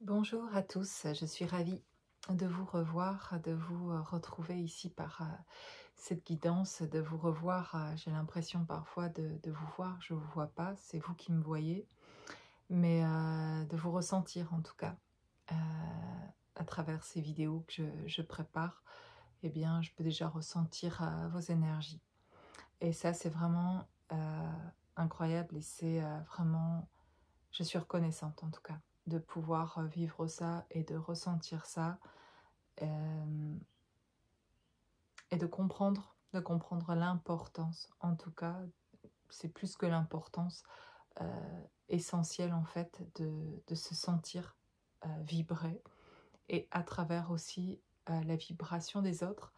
Bonjour à tous, je suis ravie de vous revoir, de vous retrouver ici par cette guidance, de vous revoir. J'ai l'impression parfois de vous voir, je ne vous vois pas, c'est vous qui me voyez, mais de vous ressentir en tout cas euh, à travers ces vidéos que je prépare. Eh bien, je peux déjà ressentir vos énergies. Et ça, c'est vraiment incroyable et c'est vraiment je suis reconnaissante en tout cas de pouvoir vivre ça et de ressentir ça euh, et de comprendre l'importance. En tout cas, c'est plus que l'importance essentielle en fait de se sentir vibrer et à travers aussi la vibration des autres,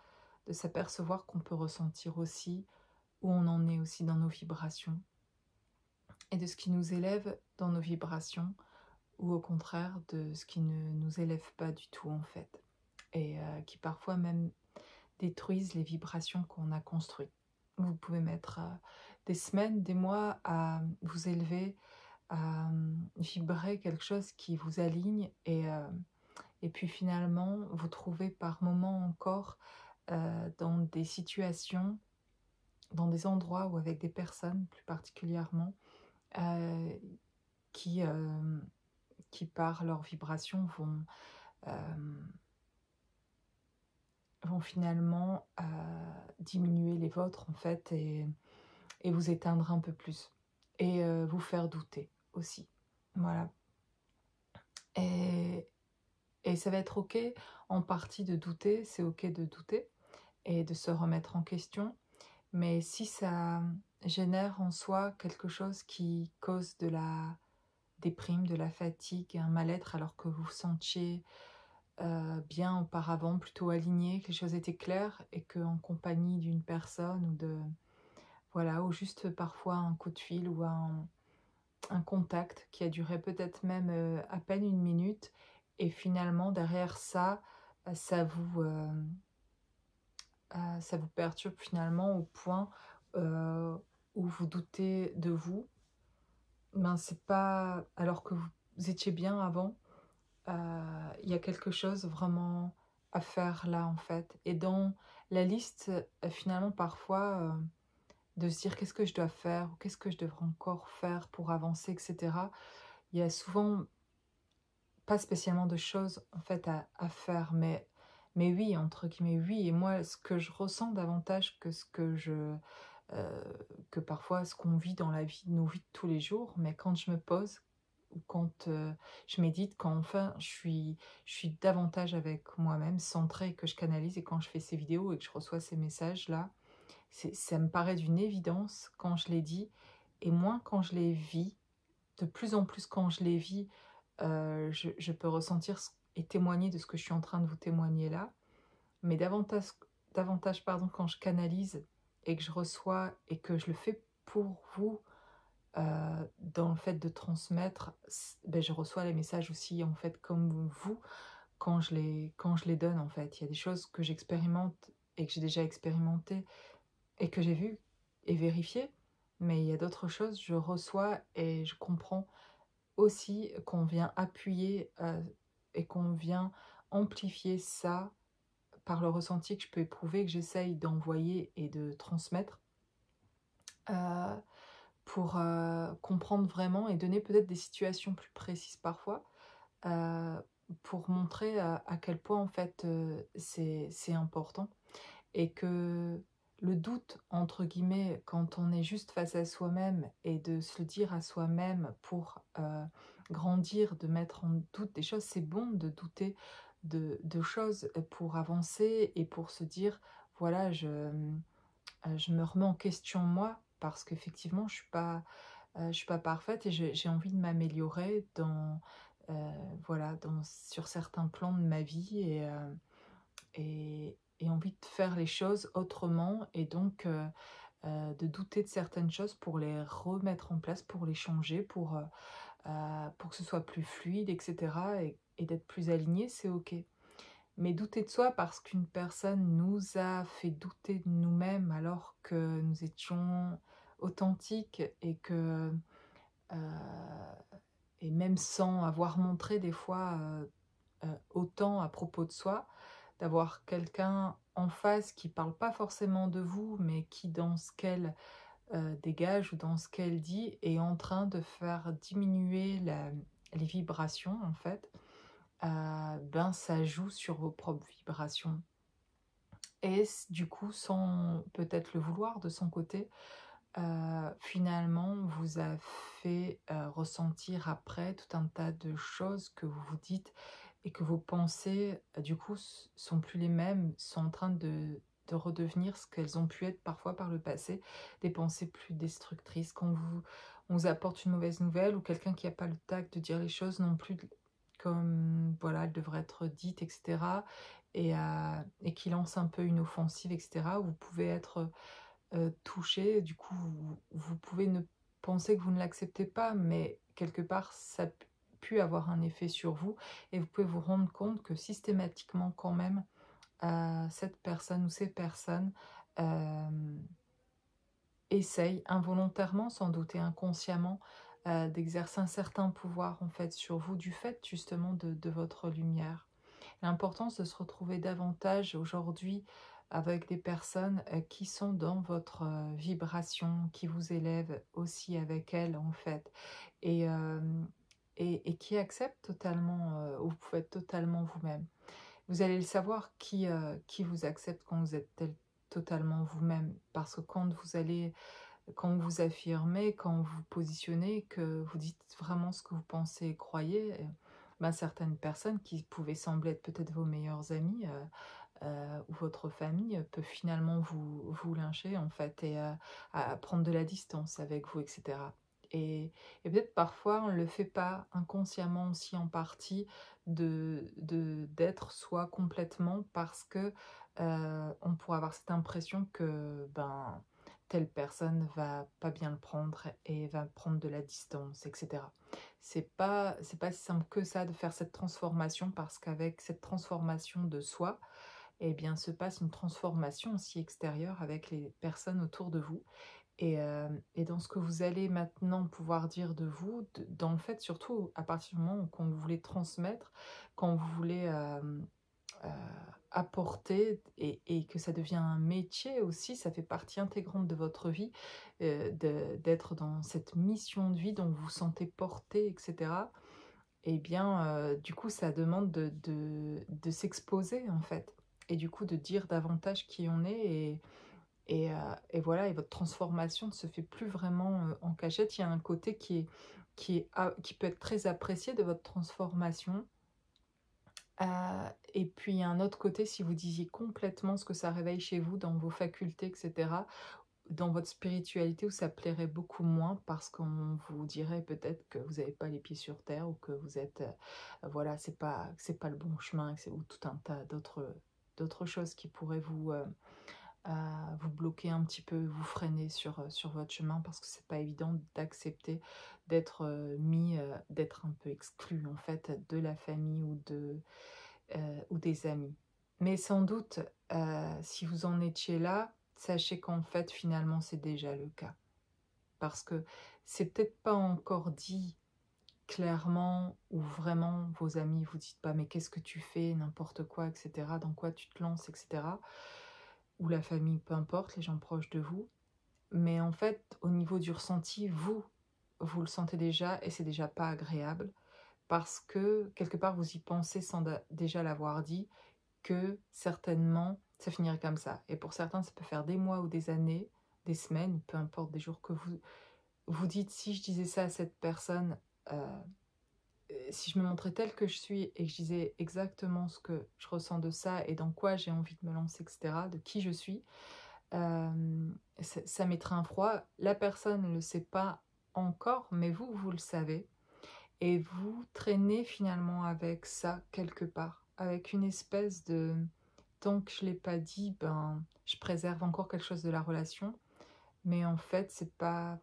de s'apercevoir qu'on peut ressentir aussi où on en est aussi dans nos vibrations et de ce qui nous élève dans nos vibrations ou au contraire de ce qui ne nous élève pas du tout en fait, et qui parfois même détruisent les vibrations qu'on a construites. Vous pouvez mettre des semaines, des mois à vous élever, à vibrer quelque chose qui vous aligne et puis finalement vous trouvez par moments encore dans des situations, dans des endroits ou avec des personnes plus particulièrement euh, qui, euh, qui par leurs vibrations euh, vont finalement diminuer les vôtres en fait et vous éteindre un peu plus et vous faire douter aussi. Voilà. Et, et ça va être ok en partie de douter, c'est ok de douter et de se remettre en question. Mais si ça génère en soi quelque chose qui cause de la déprime, de la fatigue, un mal-être alors que vous vous sentiez bien auparavant, plutôt aligné, que les choses étaient claires et qu'en compagnie d'une personne ou de voilà, ou juste parfois un coup de fil ou un contact qui a duré peut-être même à peine une minute et finalement derrière ça, ça vous perturbe finalement au point où vous doutez de vous. Ben c'est pas alors que vous étiez bien avant. Il y a quelque chose vraiment à faire là en fait. Et dans la liste, finalement parfois, de se dire qu'est-ce que je dois faire ou qu'est-ce que je devrais encore faire pour avancer, etc. Il y a souvent pas spécialement de choses en fait à faire, mais oui, entre guillemets, oui. Et moi, ce que je ressens davantage que ce que que parfois ce qu'on vit dans la vie, nos vies de tous les jours, mais quand je me pose ou quand je médite, quand enfin je suis davantage avec moi-même, centrée, que je canalise et quand je fais ces vidéos et que je reçois ces messages-là, ça me paraît d'une évidence quand je les dis et moins quand je les vis. De plus en plus quand je les vis, je peux ressentir et témoigner de ce que je suis en train de vous témoigner là, mais davantage pardon, quand je canalise et que je reçois et que je le fais pour vous, dans le fait de transmettre, ben, je reçois les messages aussi en fait comme vous quand je les donne en fait. Il y a des choses que j'expérimente et que j'ai déjà expérimenté et que j'ai vues et vérifiées, mais il y a d'autres choses, je reçois et je comprends aussi qu'on vient appuyer et qu'on vient amplifier ça par le ressenti que je peux éprouver, que j'essaye d'envoyer et de transmettre euh, pour comprendre vraiment et donner peut-être des situations plus précises parfois euh, pour montrer à quel point en fait c'est important et que le doute, entre guillemets, quand on est juste face à soi-même et de se le dire à soi-même pour grandir, de mettre en doute des choses, c'est bon de douter de choses pour avancer et pour se dire, voilà, je me remets en question moi, parce qu'effectivement, je suis pas parfaite et j'ai envie de m'améliorer voilà, sur certains plans de ma vie et envie de faire les choses autrement et donc de douter de certaines choses pour les remettre en place, pour les changer, pour que ce soit plus fluide, etc. Et d'être plus aligné, c'est ok. Mais douter de soi parce qu'une personne nous a fait douter de nous-mêmes alors que nous étions authentiques euh, et même sans avoir montré des fois autant à propos de soi, d'avoir quelqu'un en face qui parle pas forcément de vous, mais qui dans ce qu'elle dégage ou dans ce qu'elle dit est en train de faire diminuer les vibrations en fait, ben ça joue sur vos propres vibrations. Et du coup, sans peut-être le vouloir de son côté, finalement, vous a fait ressentir après tout un tas de choses que vous vous dites et que vos pensées, du coup, sont plus les mêmes, sont en train de redevenir ce qu'elles ont pu être parfois par le passé, des pensées plus destructrices. Quand on vous apporte une mauvaise nouvelle ou quelqu'un qui n'a pas le tact de dire les choses non plus comme voilà, elles devraient être dites, etc. Et qui lance un peu une offensive, etc. Vous pouvez être touché, du coup vous pouvez ne penser que vous ne l'acceptez pas, mais quelque part ça a pu avoir un effet sur vous et vous pouvez vous rendre compte que systématiquement quand même cette personne ou ces personnes euh, essayent involontairement, sans doute et inconsciemment, d'exercer un certain pouvoir en fait sur vous du fait justement de votre lumière. L'importance de se retrouver davantage aujourd'hui avec des personnes qui sont dans votre vibration, qui vous élèvent aussi avec elles en fait, et, euh, et qui acceptent totalement, où vous pouvez être totalement vous-même. Vous allez le savoir qui vous accepte quand vous êtes totalement vous-même, parce que quand vous affirmez, quand vous positionnez, que vous dites vraiment ce que vous pensez et croyez, ben certaines personnes qui pouvaient sembler être peut-être vos meilleurs amis ou votre famille peuvent finalement vous lyncher en fait et à prendre de la distance avec vous, etc. Et peut-être parfois on ne le fait pas inconsciemment aussi en partie d'être soi complètement parce que on pourrait avoir cette impression que ben telle personne va pas bien le prendre et va prendre de la distance, etc. C'est pas si simple que ça de faire cette transformation parce qu'avec cette transformation de soi, eh bien, se passe une transformation aussi extérieure avec les personnes autour de vous. Et dans ce que vous allez maintenant pouvoir dire de vous, dans le fait surtout à partir du moment où quand vous voulez transmettre, quand vous voulez euh, apporter et que ça devient un métier aussi, ça fait partie intégrante de votre vie, d'être dans cette mission de vie dont vous vous sentez porté, etc. Eh bien, du coup, ça demande de s'exposer en fait. Et du coup, de dire davantage qui on est et voilà, et votre transformation ne se fait plus vraiment en cachette. Il y a un côté qui peut être très apprécié de votre transformation. Et puis il y a un autre côté, si vous disiez complètement ce que ça réveille chez vous, dans vos facultés, etc., dans votre spiritualité, où ça plairait beaucoup moins, parce qu'on vous dirait peut-être que vous n'avez pas les pieds sur terre, ou que vous êtes, voilà, c'est pas le bon chemin, ou tout un tas d'autres choses qui pourraient vous bloquer un petit peu, vous freiner sur votre chemin, parce que c'est pas évident d'accepter d'être d'être un peu exclu en fait de la famille ou des amis. Mais sans doute, si vous en étiez là, sachez qu'en fait finalement c'est déjà le cas, parce que c'est peut-être pas encore dit clairement, ou vraiment vos amis vous dites pas mais qu'est-ce que tu fais, n'importe quoi, etc., dans quoi tu te lances, etc., ou la famille, peu importe, les gens proches de vous. Mais en fait, au niveau du ressenti, vous le sentez déjà et c'est déjà pas agréable parce que quelque part vous y pensez sans déjà l'avoir dit, que certainement ça finirait comme ça. Et pour certains, ça peut faire des mois ou des années, des semaines, peu importe, des jours que vous dites, si je disais ça à cette personne, si je me montrais telle que je suis et que je disais exactement ce que je ressens de ça et dans quoi j'ai envie de me lancer, etc., de qui je suis, ça mettrait un froid. La personne ne le sait pas encore, mais vous le savez. Et vous traînez finalement avec ça quelque part, avec une espèce de tant que je l'ai pas dit, ben je préserve encore quelque chose de la relation, mais en fait c'est pas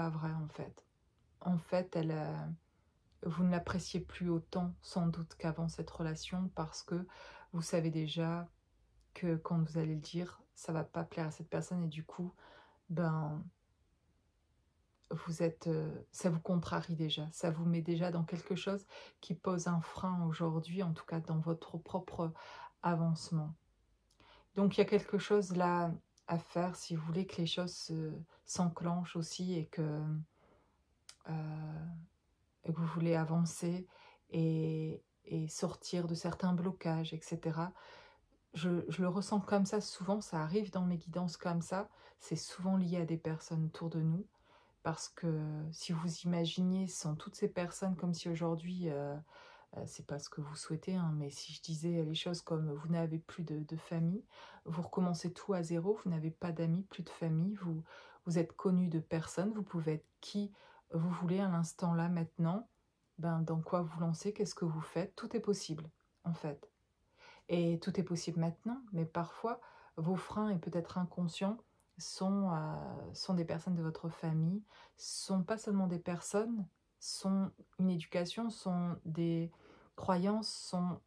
vrai en fait. En fait, vous ne l'appréciez plus autant sans doute qu'avant cette relation parce que vous savez déjà que quand vous allez le dire, ça va pas plaire à cette personne et du coup, ben ça vous contrarie déjà, ça vous met déjà dans quelque chose qui pose un frein aujourd'hui, en tout cas dans votre propre avancement. Donc il y a quelque chose là à faire si vous voulez que les choses s'enclenchent aussi euh, et que vous voulez avancer et sortir de certains blocages, etc. Je le ressens comme ça souvent, ça arrive dans mes guidances comme ça, c'est souvent lié à des personnes autour de nous. Parce que si vous imaginiez sans toutes ces personnes comme si aujourd'hui, c'est pas ce que vous souhaitez, hein, mais si je disais les choses comme vous n'avez plus de famille, vous recommencez tout à zéro, vous n'avez pas d'amis, plus de famille, vous êtes connu de personne, vous pouvez être qui vous voulez à l'instant là, maintenant, ben, dans quoi vous lancez, qu'est-ce que vous faites, tout est possible en fait. Et tout est possible maintenant, mais parfois vos freins et peut-être inconscients sont des personnes de votre famille, sont pas seulement des personnes, sont une éducation, sont des croyances, sont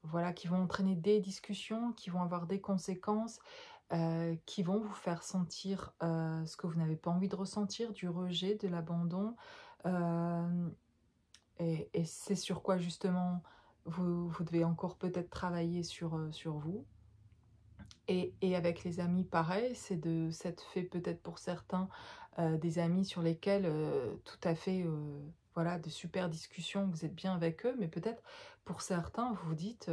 voilà, qui vont entraîner des discussions, qui vont avoir des conséquences, qui vont vous faire sentir ce que vous n'avez pas envie de ressentir, du rejet, de l'abandon. euh, et c'est sur quoi justement vous devez encore peut-être travailler sur vous. Et avec les amis, pareil, c'est de s'être fait peut-être pour certains des amis sur lesquels tout à fait, voilà, de super discussions, vous êtes bien avec eux, mais peut-être pour certains, vous vous dites,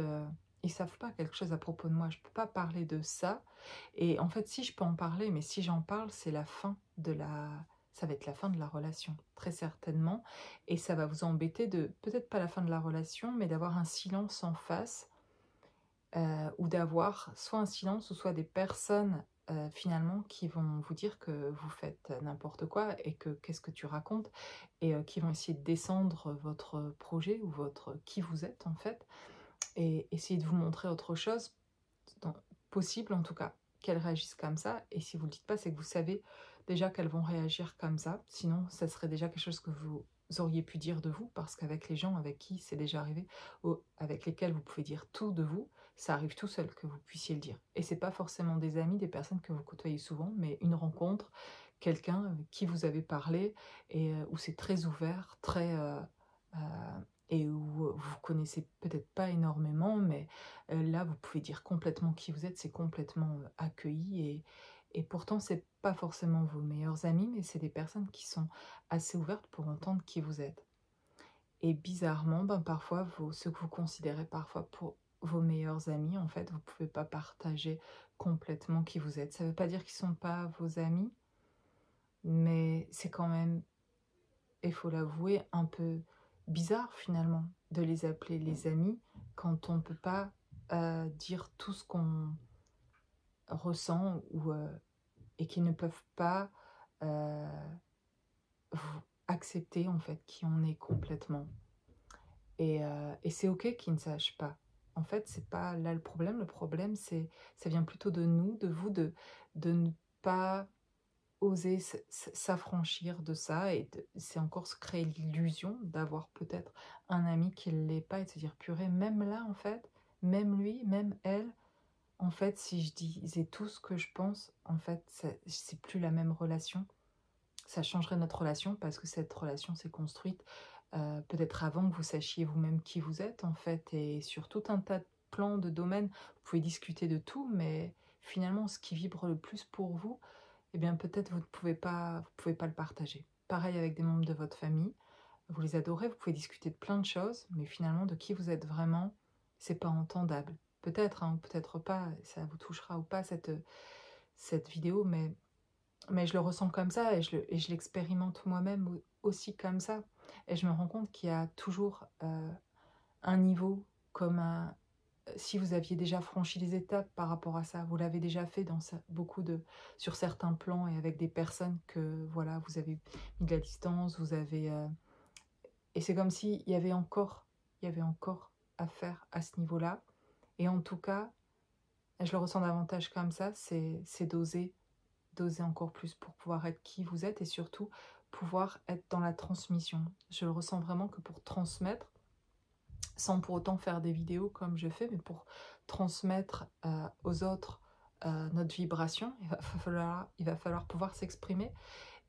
ils savent pas quelque chose à propos de moi, je peux pas parler de ça. Et en fait, si je peux en parler, mais si j'en parle, c'est la fin de la... Ça va être la fin de la relation, très certainement. Et ça va vous embêter de, peut-être pas la fin de la relation, mais d'avoir un silence en face ou d'avoir soit un silence ou soit des personnes finalement qui vont vous dire que vous faites n'importe quoi et que qu'est-ce que tu racontes et qui vont essayer de descendre votre projet ou votre qui vous êtes en fait et essayer de vous montrer autre chose dans- possible en tout cas qu'elles réagissent comme ça. Et si vous ne le dites pas, c'est que vous savez déjà qu'elles vont réagir comme ça, sinon ça serait déjà quelque chose que vous auriez pu dire de vous, parce qu'avec les gens avec qui c'est déjà arrivé, ou avec lesquels vous pouvez dire tout de vous, ça arrive tout seul que vous puissiez le dire. Et c'est pas forcément des amis, des personnes que vous côtoyez souvent, mais une rencontre, quelqu'un avec qui vous avez parlé, et où c'est très ouvert, très... et où vous connaissez peut-être pas énormément, mais là, vous pouvez dire complètement qui vous êtes, c'est complètement accueilli et pourtant, c'est pas forcément vos meilleurs amis, mais c'est des personnes qui sont assez ouvertes pour entendre qui vous êtes. Et bizarrement, ben, parfois, ce que vous considérez parfois pour vos meilleurs amis, en fait, vous pouvez pas partager complètement qui vous êtes. Ça veut pas dire qu'ils sont pas vos amis, mais c'est quand même, il faut l'avouer, un peu bizarre finalement de les appeler les amis quand on ne peut pas dire tout ce qu'on ressent et qui ne peuvent pas euh, vous accepter en fait qui on est complètement. Et c'est ok qu'ils ne sachent pas. En fait, c'est pas là le problème. Le problème, ça vient plutôt de nous, de vous, de ne pas oser s'affranchir de ça. Et c'est encore se créer l'illusion d'avoir peut-être un ami qui ne l'est pas et de se dire, purée, même là, en fait, même lui, même elle, en fait, si je disais tout ce que je pense, en fait, c'est plus la même relation. Ça changerait notre relation parce que cette relation s'est construite peut-être avant que vous sachiez vous-même qui vous êtes, en fait. Et sur tout un tas de plans, de domaines, vous pouvez discuter de tout, mais finalement, ce qui vibre le plus pour vous, eh bien, peut-être vous pouvez pas le partager. Pareil avec des membres de votre famille. Vous les adorez, vous pouvez discuter de plein de choses, mais finalement, de qui vous êtes vraiment, c'est pas entendable. Peut-être, hein, peut-être pas, ça vous touchera ou pas cette vidéo, mais je le ressens comme ça et je l'expérimente moi-même aussi comme ça. Et je me rends compte qu'il y a toujours un niveau comme un... Si vous aviez déjà franchi les étapes par rapport à ça, vous l'avez déjà fait dans beaucoup de, sur certains plans et avec des personnes que voilà, vous avez mis de la distance, vous avez... et c'est comme s'il il y avait encore à faire à ce niveau-là. Et en tout cas, je le ressens davantage comme ça, c'est d'oser encore plus pour pouvoir être qui vous êtes et surtout pouvoir être dans la transmission. Je le ressens vraiment que pour transmettre, sans pour autant faire des vidéos comme je fais, mais pour transmettre aux autres notre vibration, il va falloir pouvoir s'exprimer.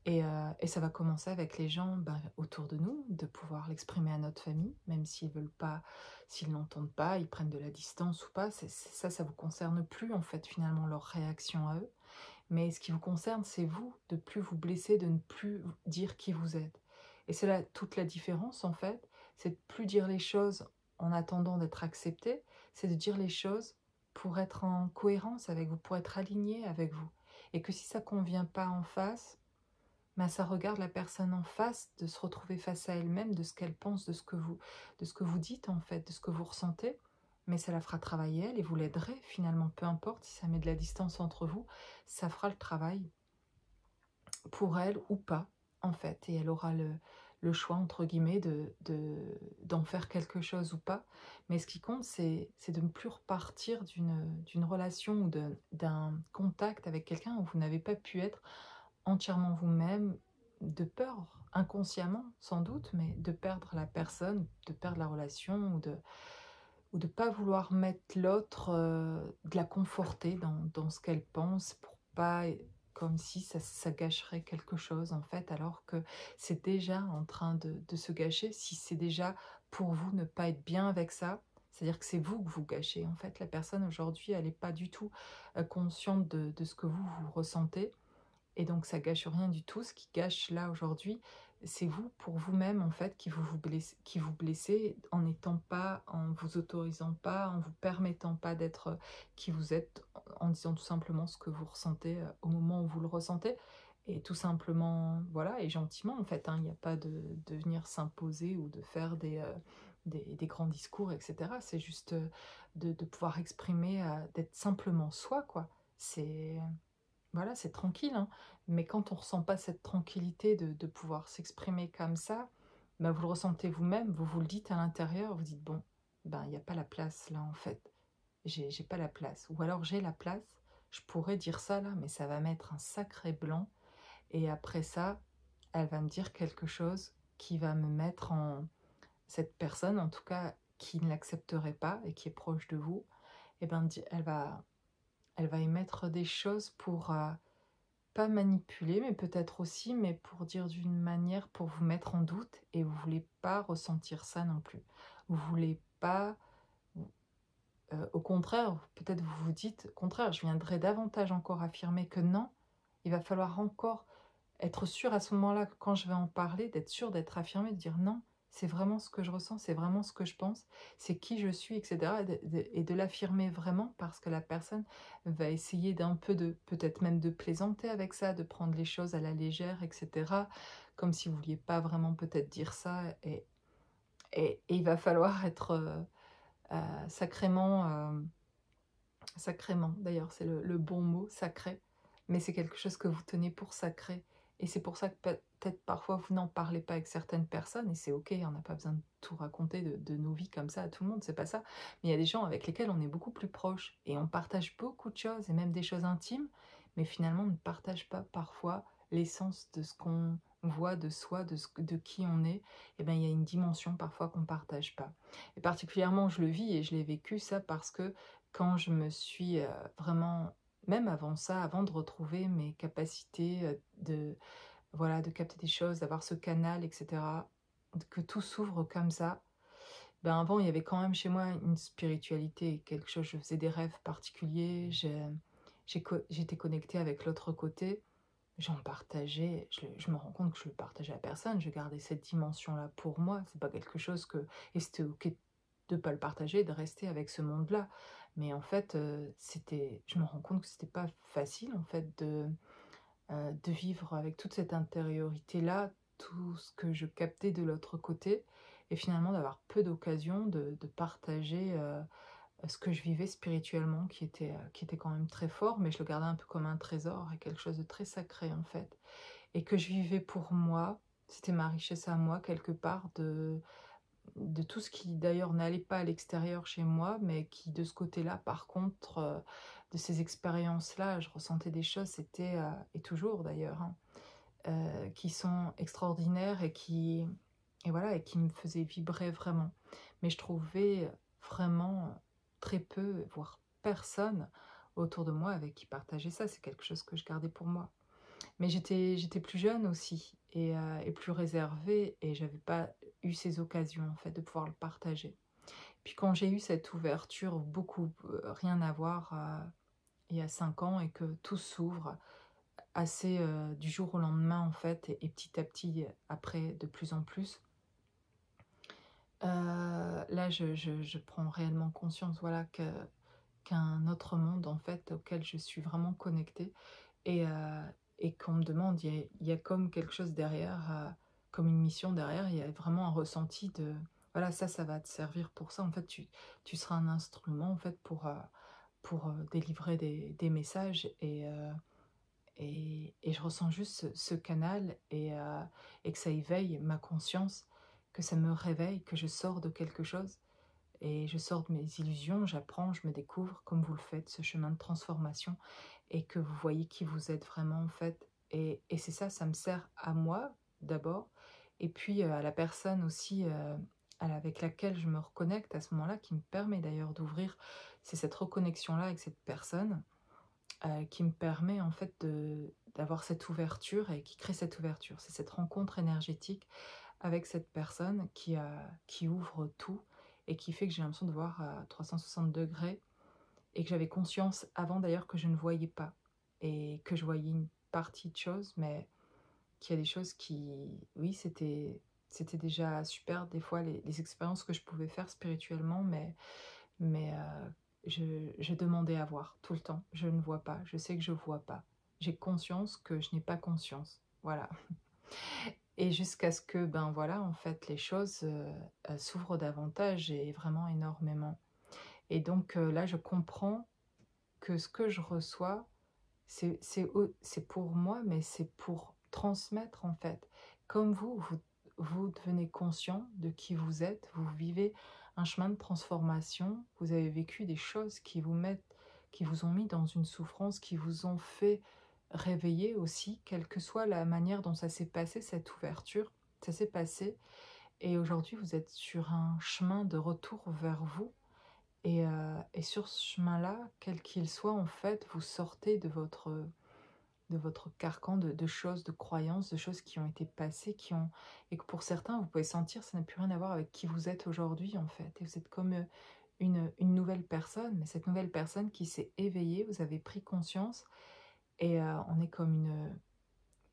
Et ça va commencer avec les gens autour de nous, de pouvoir l'exprimer à notre famille, même s'ils veulent pas, s'ils n'entendent pas, ils prennent de la distance ou pas. Ça vous concerne plus en fait finalement leur réaction à eux. Mais ce qui vous concerne, c'est vous, de plus vous blesser, de ne plus dire qui vous êtes. Et c'est là toute la différence en fait, c'est de plus dire les choses en attendant d'être accepté, c'est de dire les choses pour être en cohérence avec vous, pour être aligné avec vous. Et que si ça convient pas en face, ça regarde la personne en face, de se retrouver face à elle-même, de ce qu'elle pense, de ce que vous dites en fait, de ce que vous ressentez. Mais ça la fera travailler elle et vous l'aiderez finalement, peu importe si ça met de la distance entre vous, ça fera le travail pour elle ou pas en fait. Et elle aura le choix entre guillemets d'en faire quelque chose ou pas. Mais ce qui compte, c'est de ne plus repartir d'une relation ou d'un contact avec quelqu'un où vous n'avez pas pu être entièrement vous-même, de peur, inconsciemment sans doute, mais de perdre la personne, de perdre la relation, ou de pas vouloir mettre l'autre, de la conforter dans ce qu'elle pense, pour pas, comme si ça gâcherait quelque chose en fait, alors que c'est déjà en train de se gâcher, si c'est déjà pour vous ne pas être bien avec ça. C'est-à-dire que c'est vous que vous gâchez. En fait, la personne aujourd'hui, elle n'est pas du tout consciente de ce que vous ressentez. Et donc ça gâche rien du tout. Ce qui gâche là aujourd'hui, c'est vous, pour vous-même en fait, qui vous blessez en n'étant pas, en vous autorisant pas, en vous permettant pas d'être qui vous êtes, en disant tout simplement ce que vous ressentez au moment où vous le ressentez. Et tout simplement, voilà, et gentiment en fait, hein, il n'y a pas de venir s'imposer ou de faire des grands discours, etc. C'est juste de pouvoir exprimer, d'être simplement soi, quoi. C'est voilà, c'est tranquille, hein. Mais quand on ressent pas cette tranquillité de pouvoir s'exprimer comme ça, vous le ressentez vous-même, vous vous le dites à l'intérieur, vous dites bon, il n'y a pas la place là en fait. J'ai pas la place. Ou alors j'ai la place, je pourrais dire ça là, mais ça va mettre un sacré blanc. Et après ça, elle va me dire quelque chose qui va me mettre en... Cette personne, en tout cas, qui ne l'accepterait pas et qui est proche de vous, et elle va émettre des choses pour... pas manipuler, mais peut-être aussi, mais pour dire d'une manière, pour vous mettre en doute, et vous voulez pas ressentir ça non plus. Vous voulez pas, au contraire, peut-être vous vous dites, au contraire, je viendrai davantage encore affirmer que non, il va falloir encore être sûr à ce moment-là, quand je vais en parler, d'être sûr, d'être affirmé, de dire non, c'est vraiment ce que je ressens, c'est vraiment ce que je pense, c'est qui je suis, etc. Et de l'affirmer vraiment, parce que la personne va essayer d'un peu de, peut-être même de plaisanter avec ça, de prendre les choses à la légère, etc. Comme si vous vouliez pas vraiment peut-être dire ça. Et il va falloir être sacrément, sacrément, d'ailleurs c'est le bon mot, sacré, mais c'est quelque chose que vous tenez pour sacré. Et c'est pour ça que peut-être parfois vous n'en parlez pas avec certaines personnes, et c'est ok, on n'a pas besoin de tout raconter de nos vies comme ça à tout le monde, c'est pas ça. Mais il y a des gens avec lesquels on est beaucoup plus proche, et on partage beaucoup de choses, et même des choses intimes, mais finalement on ne partage pas parfois l'essence de ce qu'on voit de soi, de qui on est. Et bien il y a une dimension parfois qu'on ne partage pas. Et particulièrement je le vis, et je l'ai vécu ça parce que quand je me suis vraiment, même avant ça, avant de retrouver mes capacités voilà, de capter des choses, d'avoir ce canal, etc., que tout s'ouvre comme ça, avant, il y avait quand même chez moi une spiritualité, quelque chose, je faisais des rêves particuliers, j'étais connectée avec l'autre côté, j'en partageais, je me rends compte que je le partageais à personne, je gardais cette dimension-là pour moi, c'est pas quelque chose que... Et c'était ok de pas le partager, de rester avec ce monde-là. Mais en fait, je me rends compte que c'était pas facile, en fait, de vivre avec toute cette intériorité-là, tout ce que je captais de l'autre côté, et finalement d'avoir peu d'occasions de partager ce que je vivais spirituellement, qui était quand même très fort, mais je le gardais un peu comme un trésor et quelque chose de très sacré en fait. Et que je vivais pour moi, c'était ma richesse à moi quelque part, de tout ce qui d'ailleurs n'allait pas à l'extérieur chez moi, mais qui de ce côté-là, par contre, de ces expériences-là, je ressentais des choses, c'était, et toujours d'ailleurs, hein, qui sont extraordinaires et voilà, et qui me faisaient vibrer vraiment. Mais je trouvais vraiment très peu, voire personne autour de moi avec qui partageaient ça. C'est quelque chose que je gardais pour moi. Mais j'étais plus jeune aussi et plus réservée et j'avais pas eu ces occasions en fait de pouvoir le partager. Puis quand j'ai eu cette ouverture beaucoup, rien à voir, il y a 5 ans et que tout s'ouvre assez, du jour au lendemain en fait et petit à petit, après de plus en plus, là je prends réellement conscience, voilà, qu'un autre monde en fait auquel je suis vraiment connectée et qu'on me demande, il y a comme quelque chose derrière, comme une mission derrière, il y a vraiment un ressenti de voilà, ça va te servir pour ça. En fait, tu seras un instrument en fait pour, délivrer des messages et je ressens juste ce canal et que ça éveille ma conscience, que ça me réveille, que je sors de quelque chose et je sors de mes illusions, j'apprends, je me découvre comme vous le faites, ce chemin de transformation et que vous voyez qui vous êtes vraiment en fait. Et c'est ça, ça me sert à moi d'abord et puis à la personne aussi avec laquelle je me reconnecte à ce moment-là, qui me permet d'ailleurs d'ouvrir, c'est cette reconnexion-là avec cette personne qui me permet en fait d'avoir cette ouverture et qui crée cette ouverture. C'est cette rencontre énergétique avec cette personne qui ouvre tout et qui fait que j'ai l'impression de voir à 360 degrés et que j'avais conscience avant d'ailleurs que je ne voyais pas et que je voyais une partie de choses, mais qu'il y a des choses qui, oui, c'était déjà super des fois les expériences que je pouvais faire spirituellement, mais je demandais à voir tout le temps. Je ne vois pas, je sais que je vois pas. J'ai conscience que je n'ai pas conscience. Voilà. Et jusqu'à ce que, ben voilà, en fait, les choses s'ouvrent davantage et vraiment énormément. Et donc là, je comprends que ce que je reçois, c'est pour moi, mais c'est pour transmettre en fait. Comme vous devenez conscient de qui vous êtes, vous vivez un chemin de transformation, vous avez vécu des choses qui vous ont mis dans une souffrance, qui vous ont fait réveiller aussi, quelle que soit la manière dont ça s'est passé, cette ouverture, ça s'est passé. Et aujourd'hui, vous êtes sur un chemin de retour vers vous et sur ce chemin-là, quel qu'il soit, en fait, vous sortez de votre carcan de choses, de croyances, de choses qui ont été passées, et que pour certains, vous pouvez sentir, ça n'a plus rien à voir avec qui vous êtes aujourd'hui, en fait. Et vous êtes comme une nouvelle personne, mais cette nouvelle personne qui s'est éveillée, vous avez pris conscience, et on est comme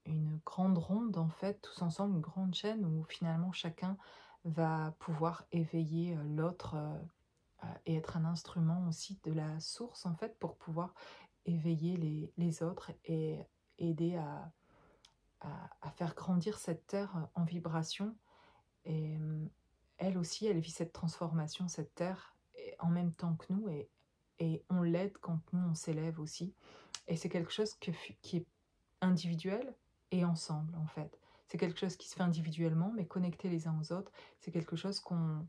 une grande ronde, en fait, tous ensemble, une grande chaîne où finalement chacun va pouvoir éveiller l'autre et être un instrument aussi de la source, en fait, pour pouvoir éveiller les autres et aider à faire grandir cette terre en vibration. Et elle aussi, elle vit cette transformation, cette terre, en même temps que nous, et on l'aide quand nous, on s'élève aussi. Et c'est quelque chose qui est individuel et ensemble, en fait. C'est quelque chose qui se fait individuellement, mais connecté les uns aux autres. C'est quelque chose qu'on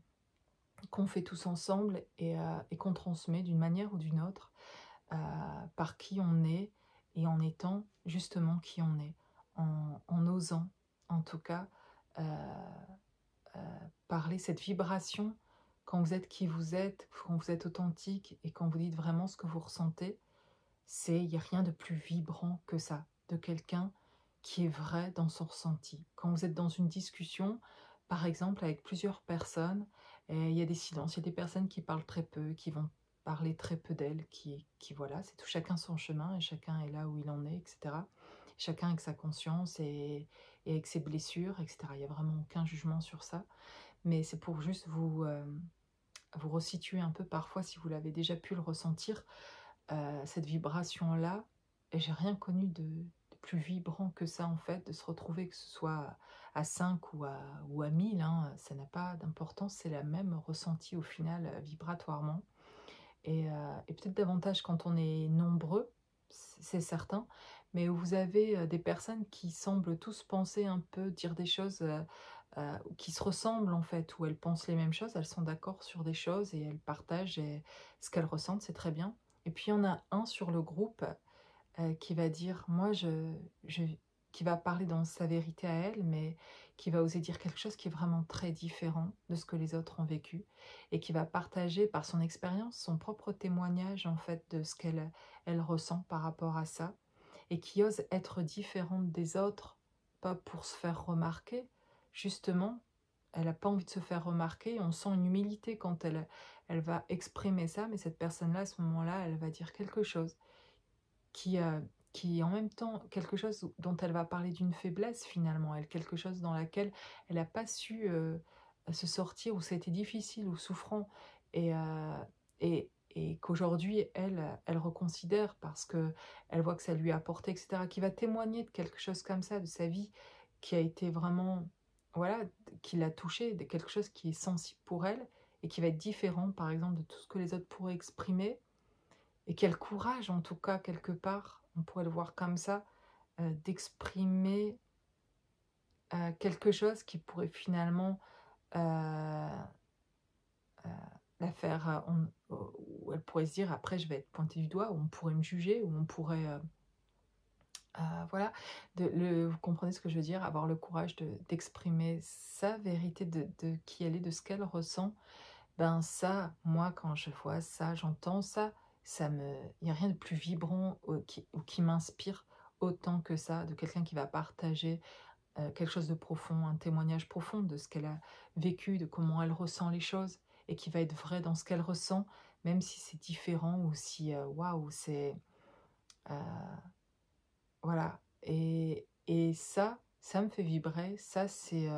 fait tous ensemble et qu'on transmet d'une manière ou d'une autre par qui on est et en étant justement qui on est, en osant en tout cas parler cette vibration quand vous êtes qui vous êtes, quand vous êtes authentique et quand vous dites vraiment ce que vous ressentez, il n'y a rien de plus vibrant que ça, de quelqu'un qui est vrai dans son ressenti. Quand vous êtes dans une discussion, par exemple avec plusieurs personnes, il y a des silences, il y a des personnes qui parlent très peu, qui vont parler très peu d'elles, qui voilà, c'est tout, chacun son chemin et chacun est là où il en est, etc. Chacun avec sa conscience et avec ses blessures, etc. Il n'y a vraiment aucun jugement sur ça, mais c'est pour juste vous resituer un peu parfois si vous l'avez déjà pu le ressentir, cette vibration-là, et j'ai rien connu de plus vibrant que ça en fait, de se retrouver que ce soit à 5 ou à 1000, hein, ça n'a pas d'importance, c'est la même ressenti au final vibratoirement. Et peut-être davantage quand on est nombreux, c'est certain, mais où vous avez des personnes qui semblent tous penser un peu, dire des choses qui se ressemblent en fait, où elles pensent les mêmes choses, elles sont d'accord sur des choses et elles partagent ce qu'elles ressentent, c'est très bien. Et puis il y en a un sur le groupe qui va dire, moi qui va parler dans sa vérité à elle, mais qui va oser dire quelque chose qui est vraiment très différent de ce que les autres ont vécu et qui va partager par son expérience son propre témoignage en fait de ce qu'elle ressent par rapport à ça et qui ose être différente des autres, pas pour se faire remarquer, justement, elle n'a pas envie de se faire remarquer, on sent une humilité quand elle va exprimer ça, mais cette personne-là, à ce moment-là, elle va dire quelque chose qui, qui est en même temps quelque chose dont elle va parler d'une faiblesse finalement, elle, quelque chose dans laquelle elle n'a pas su se sortir, où ça a été difficile ou souffrant, et, et qu'aujourd'hui elle reconsidère parce que elle voit que ça lui a apporté, etc., qui va témoigner de quelque chose comme ça, de sa vie, qui a été vraiment, voilà, qui l'a touchée, de quelque chose qui est sensible pour elle, et qui va être différent par exemple de tout ce que les autres pourraient exprimer, et quel courage, en tout cas, quelque part, on pourrait le voir comme ça, d'exprimer quelque chose qui pourrait finalement euh, euh, la faire, où elle pourrait se dire, après je vais être pointée du doigt, où on pourrait me juger, où on pourrait, voilà, vous comprenez ce que je veux dire, avoir le courage d'exprimer sa vérité de qui elle est, de ce qu'elle ressent. Ben ça, moi, quand je vois ça, j'entends ça, il n'y a rien de plus vibrant ou qui m'inspire autant que ça, de quelqu'un qui va partager quelque chose de profond, un témoignage profond de ce qu'elle a vécu, de comment elle ressent les choses, et qui va être vrai dans ce qu'elle ressent, même si c'est différent ou si, waouh, c'est... voilà. Et ça me fait vibrer, ça c'est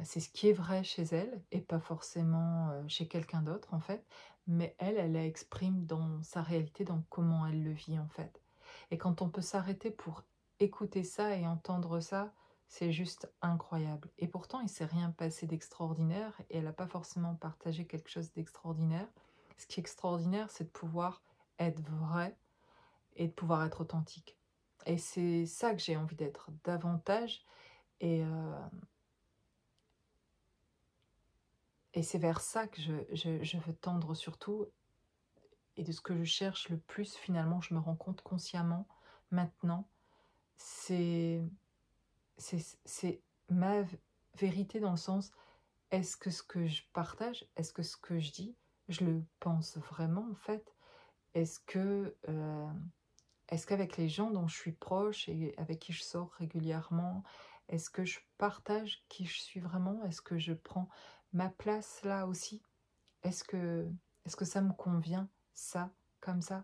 ce qui est vrai chez elle et pas forcément chez quelqu'un d'autre en fait, mais elle la exprime dans sa réalité, dans comment elle le vit en fait. Et quand on peut s'arrêter pour écouter ça et entendre ça, c'est juste incroyable. Et pourtant, il s'est rien passé d'extraordinaire et elle n'a pas forcément partagé quelque chose d'extraordinaire. Ce qui est extraordinaire, c'est de pouvoir être vrai et de pouvoir être authentique. Et c'est ça que j'ai envie d'être davantage. Et, Et c'est vers ça que je veux tendre surtout, et de ce que je cherche le plus finalement, je me rends compte consciemment maintenant, c'est c'est ma vérité dans le sens, est-ce que ce que je partage, est-ce que ce que je dis, je le pense vraiment en fait? Est-ce que est-ce qu'avec les gens dont je suis proche et avec qui je sors régulièrement, est-ce que je partage qui je suis vraiment? Est-ce que je prends ma place là aussi? Est-ce que, est-ce que ça me convient, ça, comme ça?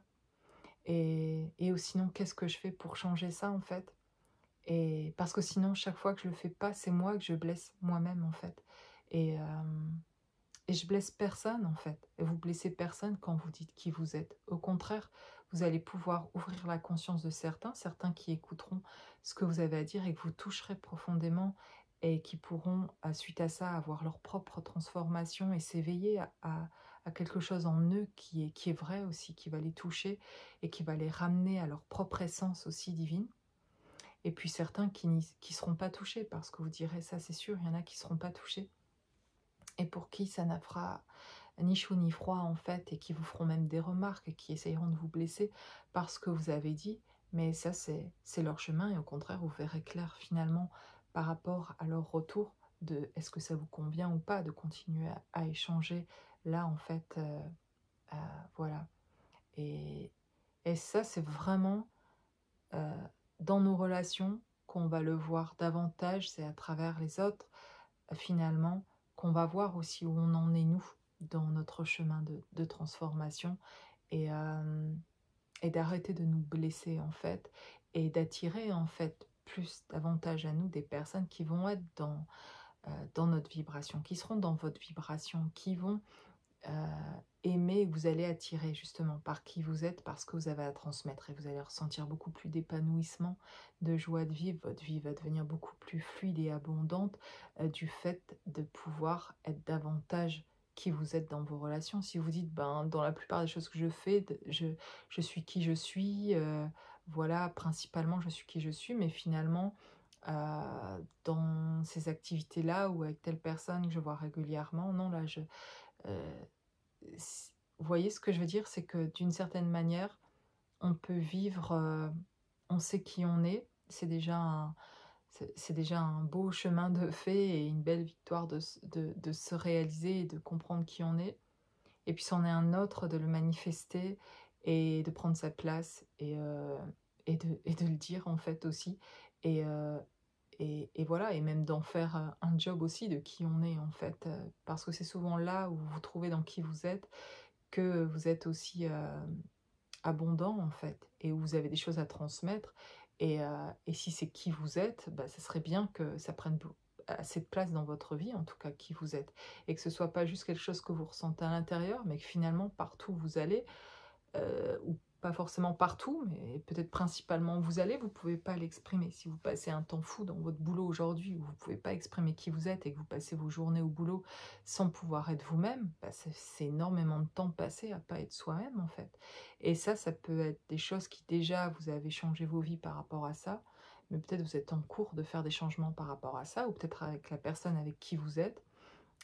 Et sinon, qu'est-ce que je fais pour changer ça, en fait? Et parce que sinon, chaque fois que je le fais pas, c'est moi que je blesse moi-même, en fait. Et, euh, et je blesse personne, en fait. Et vous blessez personne quand vous dites qui vous êtes. Au contraire, vous allez pouvoir ouvrir la conscience de certains, certains qui écouteront ce que vous avez à dire et que vous toucherez profondément, et qui pourront, suite à ça, avoir leur propre transformation et s'éveiller à quelque chose en eux qui est vrai aussi, qui va les toucher et qui va les ramener à leur propre essence aussi divine. Et puis certains qui seront pas touchés, parce que vous direz, ça c'est sûr, il y en a qui seront pas touchés et pour qui ça ne fera ni chaud ni froid en fait, et qui vous feront même des remarques et qui essayeront de vous blesser parce que vous avez dit, mais ça c'est leur chemin, et au contraire vous verrez clair finalement par rapport à leur retour de est-ce que ça vous convient ou pas de continuer à échanger là en fait, euh, voilà. Et, et ça c'est vraiment euh, dans nos relations qu'on va le voir davantage, c'est à travers les autres finalement, qu'on va voir aussi où on en est nous dans notre chemin de transformation, et, et d'arrêter de nous blesser en fait, et d'attirer en fait plus davantage à nous des personnes qui vont être dans notre vibration, qui seront dans votre vibration, qui vont aimer, vous allez attirer justement par qui vous êtes, parce que vous avez à transmettre, et vous allez ressentir beaucoup plus d'épanouissement, de joie de vivre. Votre vie va devenir beaucoup plus fluide et abondante du fait de pouvoir être davantage qui vous êtes dans vos relations. Si vous dites, ben, dans la plupart des choses que je fais, je suis qui je suis, voilà, principalement je suis qui je suis, mais finalement, dans ces activités-là ou avec telle personne que je vois régulièrement, non, là, euh, vous voyez ce que je veux dire? C'est que d'une certaine manière, on peut vivre, on sait qui on est, c'est déjà C'est déjà un beau chemin de fait et une belle victoire de se réaliser et de comprendre qui on est. Et puis c'en est un autre de le manifester et de prendre sa place et de le dire en fait aussi. Et, et voilà, et même d'en faire un job aussi de qui on est en fait. Parce que c'est souvent là où vous vous trouvez dans qui vous êtes que vous êtes aussi abondant en fait et où vous avez des choses à transmettre. Et si c'est qui vous êtes, bah, ça serait bien que ça prenne assez de place dans votre vie, en tout cas qui vous êtes. Et que ce soit pas juste quelque chose que vous ressentez à l'intérieur, mais que finalement partout où vous allez, ou pas forcément partout, mais peut-être principalement où vous allez, vous pouvez pas l'exprimer. Si vous passez un temps fou dans votre boulot aujourd'hui, où vous pouvez pas exprimer qui vous êtes et que vous passez vos journées au boulot sans pouvoir être vous-même, bah, c'est énormément de temps passé à pas être soi-même en fait. Et ça peut être des choses qui déjà vous avez changé vos vies par rapport à ça, mais peut-être vous êtes en cours de faire des changements par rapport à ça, ou peut-être avec la personne avec qui vous êtes.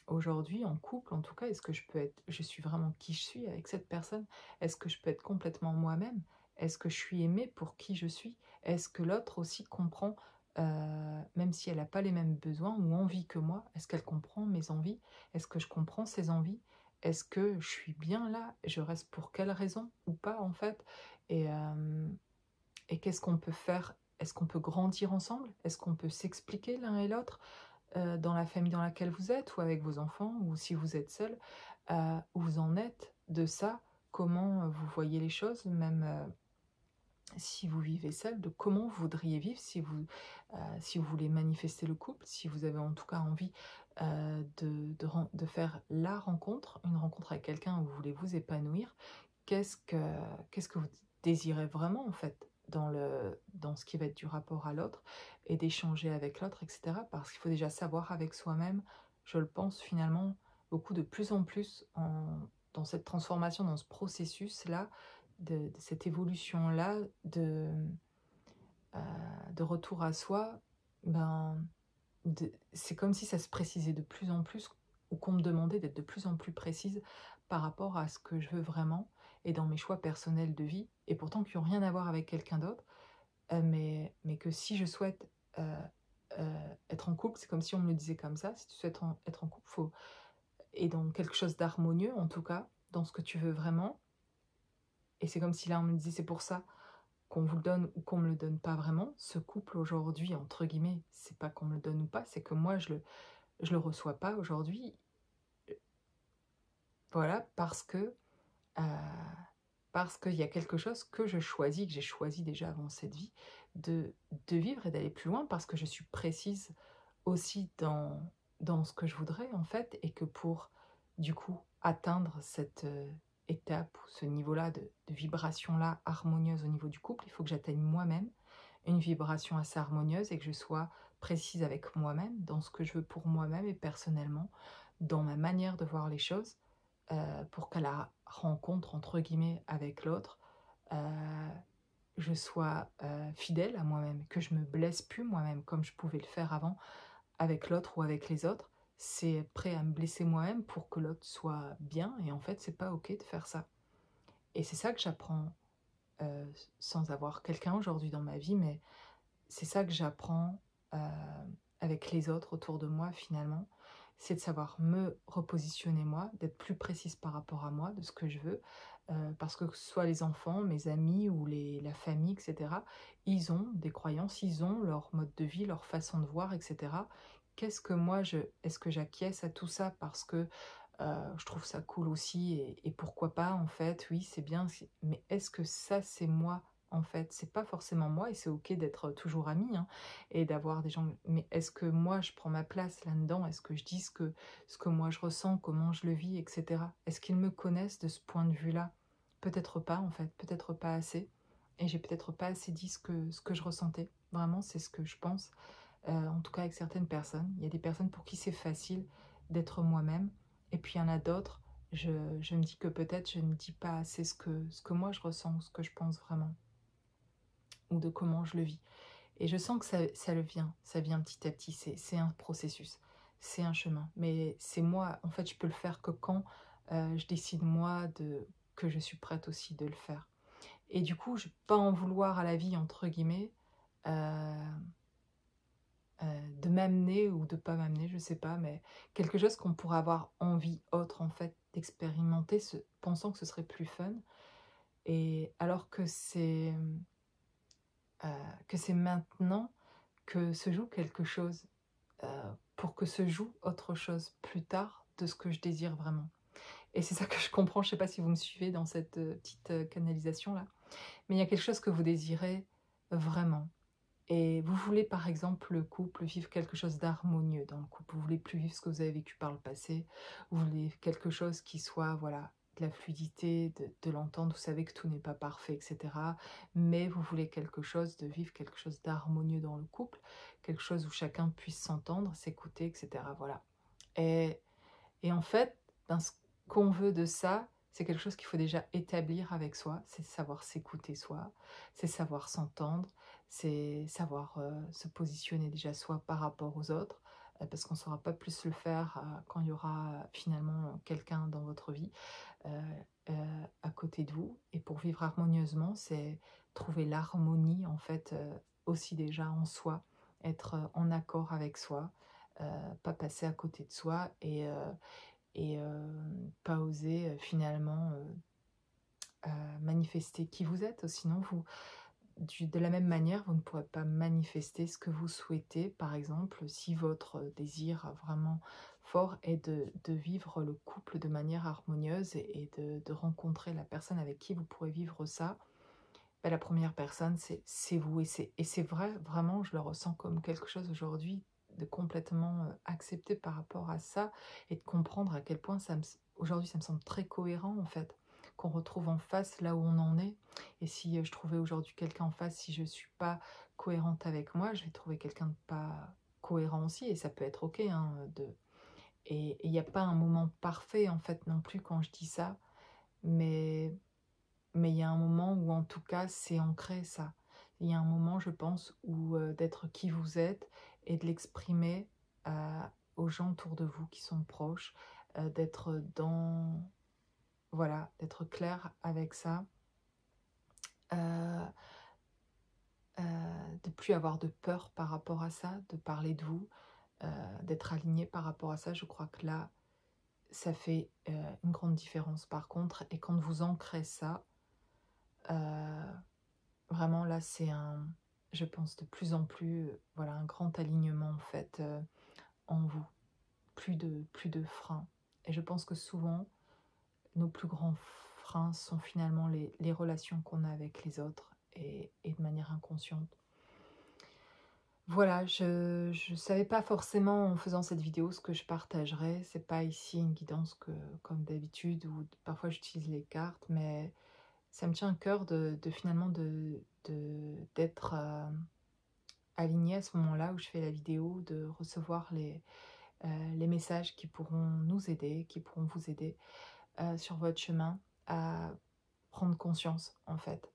Aujourd'hui, en couple, en tout cas, est-ce que je suis vraiment qui je suis avec cette personne? Est-ce que je peux être complètement moi-même? Est-ce que je suis aimée pour qui je suis? Est-ce que l'autre aussi comprend, même si elle n'a pas les mêmes besoins ou envies que moi, est-ce qu'elle comprend mes envies? Est-ce que je comprends ses envies? Est-ce que je suis bien là? Je reste pour quelle raison ou pas en fait? Et, qu'est-ce qu'on peut faire? Est-ce qu'on peut grandir ensemble? Est-ce qu'on peut s'expliquer l'un et l'autre? Dans la famille dans laquelle vous êtes ou avec vos enfants ou si vous êtes seul, où vous en êtes de ça, comment vous voyez les choses, même si vous vivez seul, de comment vous voudriez vivre si vous voulez manifester le couple, si vous avez en tout cas envie de faire la rencontre, une rencontre avec quelqu'un où vous voulez vous épanouir, qu'est-ce que vous désirez vraiment en fait dans ce qui va être du rapport à l'autre et d'échanger avec l'autre, etc. Parce qu'il faut déjà savoir avec soi-même, je le pense finalement, beaucoup de plus en plus dans cette transformation, dans ce processus-là, de cette évolution-là, de retour à soi, ben, c'est comme si ça se précisait de plus en plus, ou qu'on me demandait d'être de plus en plus précise par rapport à ce que je veux vraiment et dans mes choix personnels de vie, et pourtant qui n'ont rien à voir avec quelqu'un d'autre, mais que si je souhaite être en couple, c'est comme si on me le disait comme ça, si tu souhaites être en couple, et dans quelque chose d'harmonieux en tout cas, dans ce que tu veux vraiment, et c'est comme si là on me disait c'est pour ça qu'on vous le donne ou qu'on me le donne pas vraiment, ce couple aujourd'hui, entre guillemets, c'est pas qu'on me le donne ou pas, c'est que moi je le reçois pas aujourd'hui, voilà, heu, parce qu'il y a quelque chose que je choisis, que j'ai choisi déjà avant cette vie, de vivre et d'aller plus loin parce que je suis précise aussi dans ce que je voudrais en fait, et que pour, du coup, atteindre cette, étape ou ce niveau-là de vibration-là harmonieuse au niveau du couple, il faut que j'atteigne moi-même une vibration assez harmonieuse et que je sois précise avec moi-même dans ce que je veux pour moi-même et personnellement, dans ma manière de voir les choses, pour qu'à la «rencontre» entre guillemets avec l'autre, heu, je sois, fidèle à moi-même, que je me blesse plus moi-même comme je pouvais le faire avant avec l'autre ou avec les autres. C'est prêt à me blesser moi-même pour que l'autre soit bien, et en fait, c'est pas OK de faire ça. Et c'est ça que j'apprends, sans avoir quelqu'un aujourd'hui dans ma vie, mais c'est ça que j'apprends, avec les autres autour de moi finalement. C'est de savoir me repositionner moi, d'être plus précise par rapport à moi, de ce que je veux, parce que ce soit les enfants, mes amis ou la famille, et cetera, ils ont des croyances, ils ont leur mode de vie, leur façon de voir, et cetera. Qu'est-ce que moi je Est-ce que j'acquiesce à tout ça parce que, je trouve ça cool aussi, et pourquoi pas en fait, oui, c'est bien, mais est-ce que ça c'est moi en fait? C'est pas forcément moi, et c'est OK d'être toujours ami, hein, et d'avoir des gens, mais est-ce que moi je prends ma place là-dedans? Est-ce que je dis ce que moi je ressens, comment je le vis, et cetera? Est-ce qu'ils me connaissent de ce point de vue-là? Peut-être pas en fait, peut-être pas assez, et j'ai peut-être pas assez dit ce que je ressentais. Vraiment, c'est ce que je pense, en tout cas avec certaines personnes. Il y a des personnes pour qui c'est facile d'être moi-même, et puis il y en a d'autres, je me dis que peut-être je ne dis pas assez ce que moi je ressens, ce que je pense vraiment, ou de comment je le vis. Et je sens que ça vient petit à petit, c'est un processus, c'est un chemin. Mais c'est moi, en fait, je peux le faire que quand je décide moi que je suis prête aussi de le faire. Et du coup, je ne vais pas en vouloir à la vie, entre guillemets, euh, de m'amener ou de pas m'amener, je sais pas, mais quelque chose qu'on pourrait avoir envie autre en fait d'expérimenter, pensant que ce serait plus fun. Et alors que c'est maintenant que se joue quelque chose, pour que se joue autre chose plus tard de ce que je désire vraiment. Et c'est ça que je comprends, je sais pas si vous me suivez dans cette petite canalisation là, mais il y a quelque chose que vous désirez vraiment. Et vous voulez par exemple le couple vivre quelque chose d'harmonieux dans le couple, vous voulez plus vivre ce que vous avez vécu par le passé, vous voulez quelque chose qui soit voilà de la fluidité, de l'entente, vous savez que tout n'est pas parfait, etc. Mais vous voulez quelque chose, de vivre quelque chose d'harmonieux dans le couple, quelque chose où chacun puisse s'entendre, s'écouter, etc. Voilà. Et, et en fait, ben, ce qu'on veut de ça, c'est quelque chose qu'il faut déjà établir avec soi, c'est savoir s'écouter soi, c'est savoir s'entendre, c'est savoir se positionner déjà soi par rapport aux autres, parce qu'on ne saura pas plus le faire quand il y aura finalement quelqu'un dans votre vie à côté de vous. Et pour vivre harmonieusement, c'est trouver l'harmonie en fait aussi déjà en soi, être en accord avec soi, pas passer à côté de soi et pas oser finalement manifester qui vous êtes. Sinon, de la même manière, vous ne pourrez pas manifester ce que vous souhaitez. Par exemple, si votre désir vraiment fort est de vivre le couple de manière harmonieuse et de rencontrer la personne avec qui vous pourrez vivre ça, ben, la première personne, c'est vous. Et c'est vrai, vraiment, je le ressens comme quelque chose aujourd'hui de complètement accepté par rapport à ça et de comprendre à quel point aujourd'hui ça me semble très cohérent en fait, qu'on retrouve en face là où on en est. Et si je trouvais aujourd'hui quelqu'un en face, si je ne suis pas cohérente avec moi, je vais trouver quelqu'un de pas cohérent aussi et ça peut être ok. Hein, et il n'y a pas un moment parfait en fait non plus quand je dis ça, mais il y a un moment où en tout cas c'est ancré ça. Il y a un moment je pense où d'être qui vous êtes et de l'exprimer aux gens autour de vous qui sont proches, d'être dans... Voilà, d'être clair avec ça, euh, de plus avoir de peur par rapport à ça, de parler de vous, d'être aligné par rapport à ça. Je crois que là, ça fait une grande différence par contre. Et quand vous ancrez ça, euh, vraiment, là, c'est je pense, de plus en plus, voilà, un grand alignement, en fait, en vous. Plus de freins. Et je pense que souvent, nos plus grands freins sont finalement les relations qu'on a avec les autres et de manière inconsciente. Voilà, je ne savais pas forcément en faisant cette vidéo ce que je partagerais. C'est pas ici une guidance comme d'habitude, où parfois j'utilise les cartes, mais ça me tient à cœur finalement d'être alignée à ce moment-là où je fais la vidéo, de recevoir les messages qui pourront nous aider, qui pourront vous aider sur votre chemin à prendre conscience en fait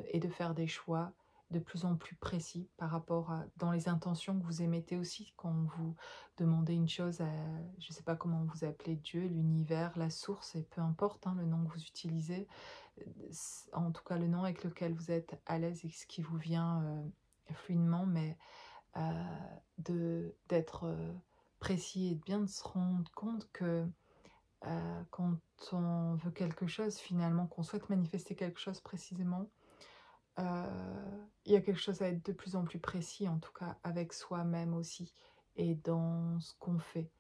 et de faire des choix de plus en plus précis par rapport dans les intentions que vous émettez aussi quand vous demandez une chose à, je ne sais pas comment vous appelez Dieu, l'univers, la source, et peu importe le nom que vous utilisez, en tout cas le nom avec lequel vous êtes à l'aise et ce qui vous vient fluidement, mais d'être précis et de bien se rendre compte que quand on veut quelque chose, finalement, qu'on souhaite manifester quelque chose précisément, il y a quelque chose à être de plus en plus précis, en tout cas avec soi-même aussi, et dans ce qu'on fait,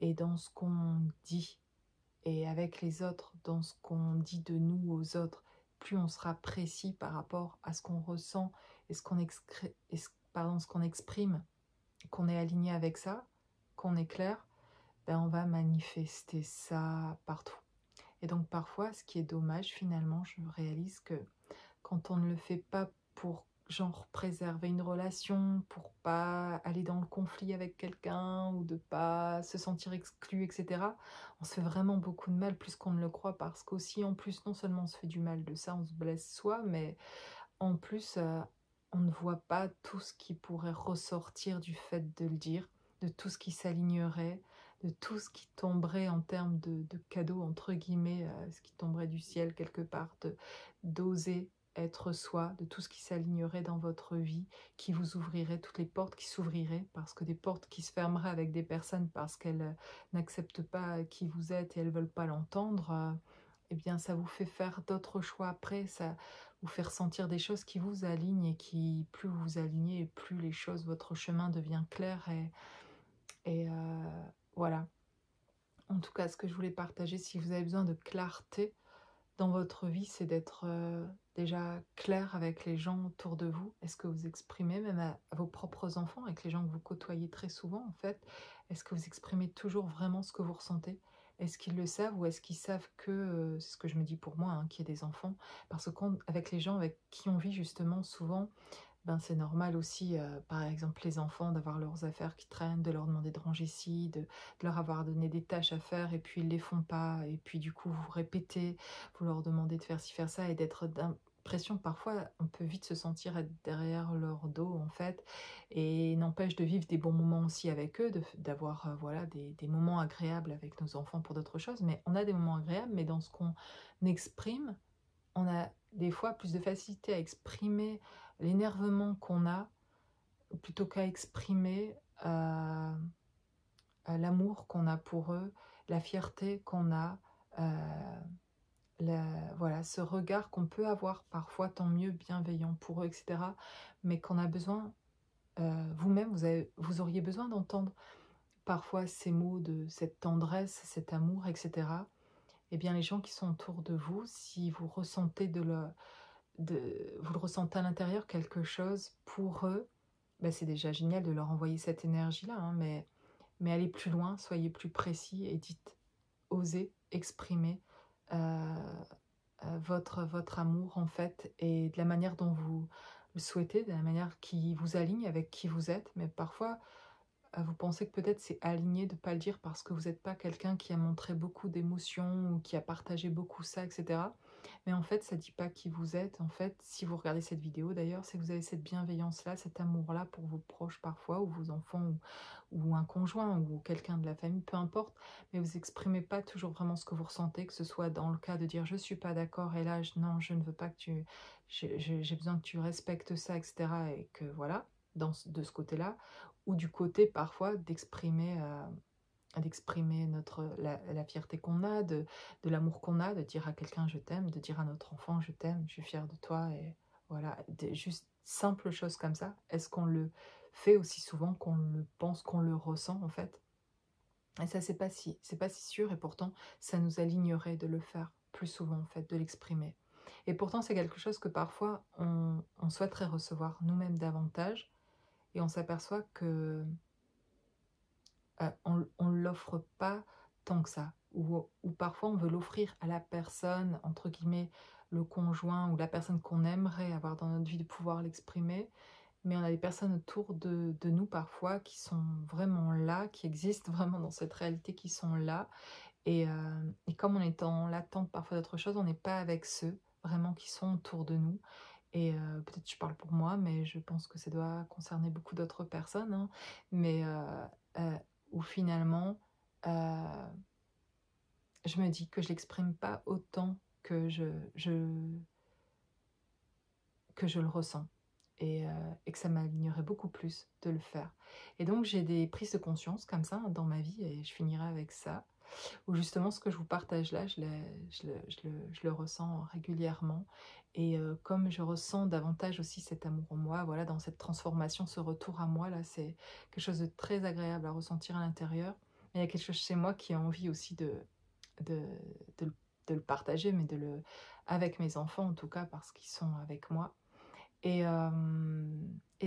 et dans ce qu'on dit, et avec les autres, dans ce qu'on dit de nous aux autres. Plus on sera précis par rapport à ce qu'on ressent et ce qu'on exprime, qu'on est aligné avec ça, qu'on est clair, ben on va manifester ça partout. Et donc parfois, ce qui est dommage finalement, je réalise que quand on ne le fait pas pour genre préserver une relation, pour pas aller dans le conflit avec quelqu'un ou de pas se sentir exclu, etc., on se fait vraiment beaucoup de mal plus qu'on ne le croit, parce qu'aussi en plus non seulement on se fait du mal de ça, on se blesse soi, mais en plus on ne voit pas tout ce qui pourrait ressortir du fait de le dire, de tout ce qui s'alignerait, de tout ce qui tomberait en termes de cadeaux, entre guillemets, ce qui tomberait du ciel quelque part, d'oser être soi, de tout ce qui s'alignerait dans votre vie, qui vous ouvrirait, toutes les portes qui s'ouvriraient, parce que des portes qui se fermeraient avec des personnes parce qu'elles n'acceptent pas qui vous êtes et elles ne veulent pas l'entendre, eh bien ça vous fait faire d'autres choix après, ça vous fait ressentir des choses qui vous alignent et qui, plus vous vous alignez, plus les choses, votre chemin devient clair et voilà. En tout cas, ce que je voulais partager, si vous avez besoin de clarté dans votre vie, c'est d'être déjà clair avec les gens autour de vous. Est-ce que vous exprimez, même à vos propres enfants, avec les gens que vous côtoyez très souvent en fait, est-ce que vous exprimez toujours vraiment ce que vous ressentez? Est-ce qu'ils le savent ou est-ce qu'ils savent que, c'est ce que je me dis pour moi, hein, qui ai des enfants, parce que quand, avec les gens avec qui on vit justement souvent, ben, c'est normal aussi, par exemple, les enfants, d'avoir leurs affaires qui traînent, de leur demander de ranger ci, de leur avoir donné des tâches à faire et puis ils les font pas et puis du coup vous répétez, vous leur demandez de faire ci, faire ça et d'être d'impression parfois on peut vite se sentir être derrière leur dos en fait et n'empêche de vivre des bons moments aussi avec eux, d'avoir voilà des moments agréables avec nos enfants pour d'autres choses, mais on a des moments agréables, mais dans ce qu'on exprime, on a des fois plus de facilité à exprimer l'énervement qu'on a, plutôt qu'à exprimer l'amour qu'on a pour eux, la fierté qu'on a, voilà, ce regard qu'on peut avoir parfois, tant mieux, bienveillant pour eux, etc. Mais qu'on a besoin, vous-même, vous auriez besoin d'entendre parfois ces mots de cette tendresse, cet amour, etc. Eh bien, les gens qui sont autour de vous, si vous ressentez vous le ressentez à l'intérieur quelque chose pour eux, bah, c'est déjà génial de leur envoyer cette énergie-là, hein, mais allez plus loin, soyez plus précis et dites, osez exprimer votre amour en fait, et de la manière dont vous le souhaitez, de la manière qui vous aligne avec qui vous êtes, mais parfois vous pensez que peut-être c'est aligné de ne pas le dire parce que vous n'êtes pas quelqu'un qui a montré beaucoup d'émotions ou qui a partagé beaucoup ça, etc. Mais en fait, ça ne dit pas qui vous êtes. En fait, si vous regardez cette vidéo d'ailleurs, c'est que vous avez cette bienveillance-là, cet amour-là pour vos proches parfois, ou vos enfants, ou un conjoint, ou quelqu'un de la famille, peu importe. Mais vous n'exprimez pas toujours vraiment ce que vous ressentez, que ce soit dans le cas de dire je ne suis pas d'accord et là, non, je ne veux pas que tu... J'ai besoin que tu respectes ça, etc. Et que voilà, de ce côté-là, ou du côté parfois d'exprimer la fierté qu'on a, de l'amour qu'on a, de dire à quelqu'un je t'aime, de dire à notre enfant je t'aime, je suis fière de toi, et voilà, juste simples choses comme ça. Est-ce qu'on le fait aussi souvent qu'on le pense, qu'on le ressent en fait? Et ça, c'est pas si sûr, et pourtant ça nous alignerait de le faire plus souvent en fait, de l'exprimer. Et pourtant c'est quelque chose que parfois on souhaiterait recevoir nous-mêmes davantage, et on s'aperçoit que on ne l'offre pas tant que ça. Ou parfois on veut l'offrir à la personne, entre guillemets, le conjoint ou la personne qu'on aimerait avoir dans notre vie, de pouvoir l'exprimer. Mais on a des personnes autour de nous parfois qui sont vraiment là, qui existent vraiment dans cette réalité, qui sont là. Et comme on est en l'attente parfois d'autre chose, on n'est pas avec ceux vraiment qui sont autour de nous. Et peut-être je parle pour moi, mais je pense que ça doit concerner beaucoup d'autres personnes, hein. Mais heu, où finalement, heu, je me dis que je l'exprime pas autant que je le ressens, et que ça m'alignerait beaucoup plus de le faire. Et donc j'ai des prises de conscience comme ça, hein, dans ma vie, et je finirai avec ça, où justement ce que je vous partage là, je le ressens régulièrement. Et comme je ressens davantage aussi cet amour en moi, voilà, dans cette transformation, ce retour à moi là, c'est quelque chose de très agréable à ressentir à l'intérieur. Mais il y a quelque chose chez moi qui a envie aussi de, de, de le partager, mais avec mes enfants en tout cas, parce qu'ils sont avec moi. Et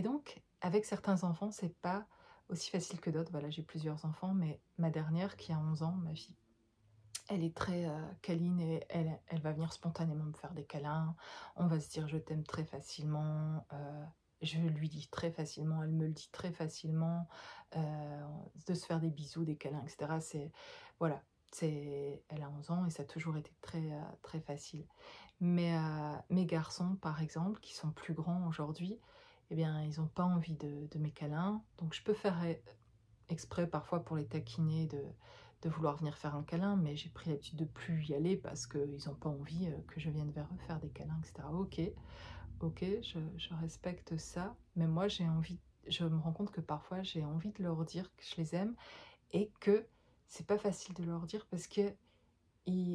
donc, avec certains enfants, c'est pas aussi facile que d'autres. Voilà, j'ai plusieurs enfants, mais ma dernière, qui a 11 ans, ma fille, elle est très câline, et elle va venir spontanément me faire des câlins. On va se dire je t'aime très facilement. Je lui dis très facilement, elle me le dit très facilement. De se faire des bisous, des câlins, etc. Voilà, elle a 11 ans et ça a toujours été très, très facile. Mais mes garçons, par exemple, qui sont plus grands aujourd'hui, eh bien, ils n'ont pas envie de mes câlins. Donc je peux faire exprès parfois pour les taquiner de vouloir venir faire un câlin, mais j'ai pris l'habitude de plus y aller parce qu'ils n'ont pas envie que je vienne vers eux faire des câlins, etc. Ok, ok, je respecte ça, mais moi j'ai envie, je me rends compte que parfois j'ai envie de leur dire que je les aime et que c'est pas facile de leur dire parce que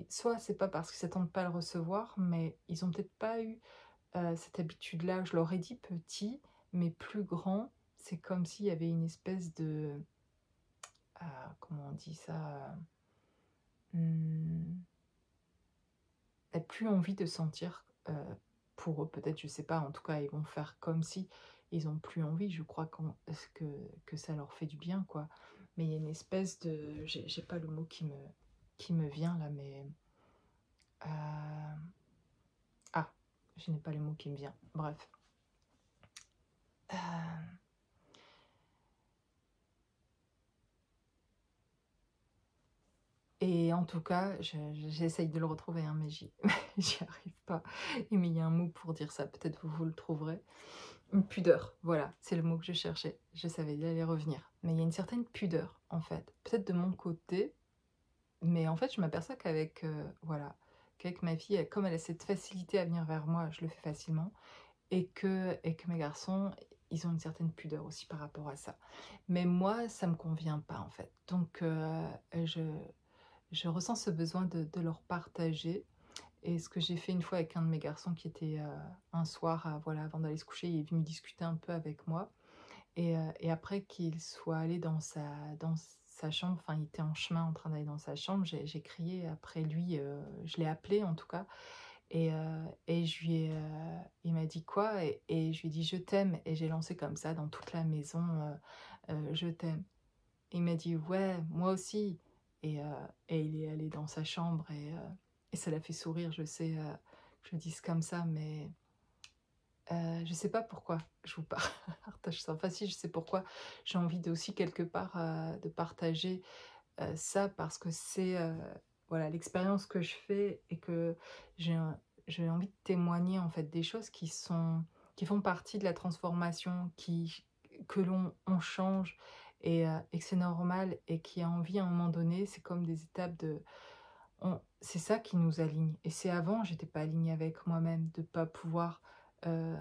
soit c'est pas parce qu'ils s'attendent pas à le recevoir, mais ils ont peut-être pas eu cette habitude-là. Je leur ai dit petit, mais plus grand, c'est comme s'il y avait une espèce de... comment on dit ça hmm, plus envie de sentir pour eux, peut-être, je sais pas, en tout cas, ils vont faire comme si ils ont plus envie, je crois que ça leur fait du bien, quoi. Mais il y a une espèce de... J'ai pas le mot qui me vient, là, mais... ah, je n'ai pas le mot qui me vient, bref. Et en tout cas, j'essaye de le retrouver, hein, mais j'y arrive pas. Mais il y a un mot pour dire ça, peut-être vous le trouverez. Une pudeur, voilà, c'est le mot que je cherchais. Je savais, il allait revenir. Mais il y a une certaine pudeur, en fait. Peut-être de mon côté, mais en fait, je m'aperçois qu'avec voilà, qu'avec ma fille, comme elle a cette facilité à venir vers moi, je le fais facilement. Et que mes garçons, ils ont une certaine pudeur aussi par rapport à ça. Mais moi, ça me convient pas, en fait. Donc, je ressens ce besoin de leur partager. Et ce que j'ai fait une fois avec un de mes garçons qui était un soir, voilà, avant d'aller se coucher, il est venu discuter un peu avec moi. Et après qu'il soit allé dans sa chambre, enfin il était en chemin en train d'aller dans sa chambre, j'ai crié après lui, je l'ai appelé en tout cas, et je lui ai, il m'a dit quoi, et je lui ai dit je t'aime, et j'ai lancé comme ça dans toute la maison, je t'aime. Il m'a dit ouais, moi aussi. Et, il est allé dans sa chambre et ça l'a fait sourire. Je sais que je le dise comme ça, mais je sais pas pourquoi je vous partage ça. Enfin si, je sais pourquoi j'ai envie de, aussi quelque part de partager ça parce que c'est voilà l'expérience que je fais et que j'ai j'ai envie de témoigner en fait des choses qui font partie de la transformation, que on change et que c'est normal et qui a envie à un moment donné, c'est comme des étapes de... C'est ça qui nous aligne. Et c'est avant, j'étais pas alignée avec moi-même, de pas pouvoir... euh,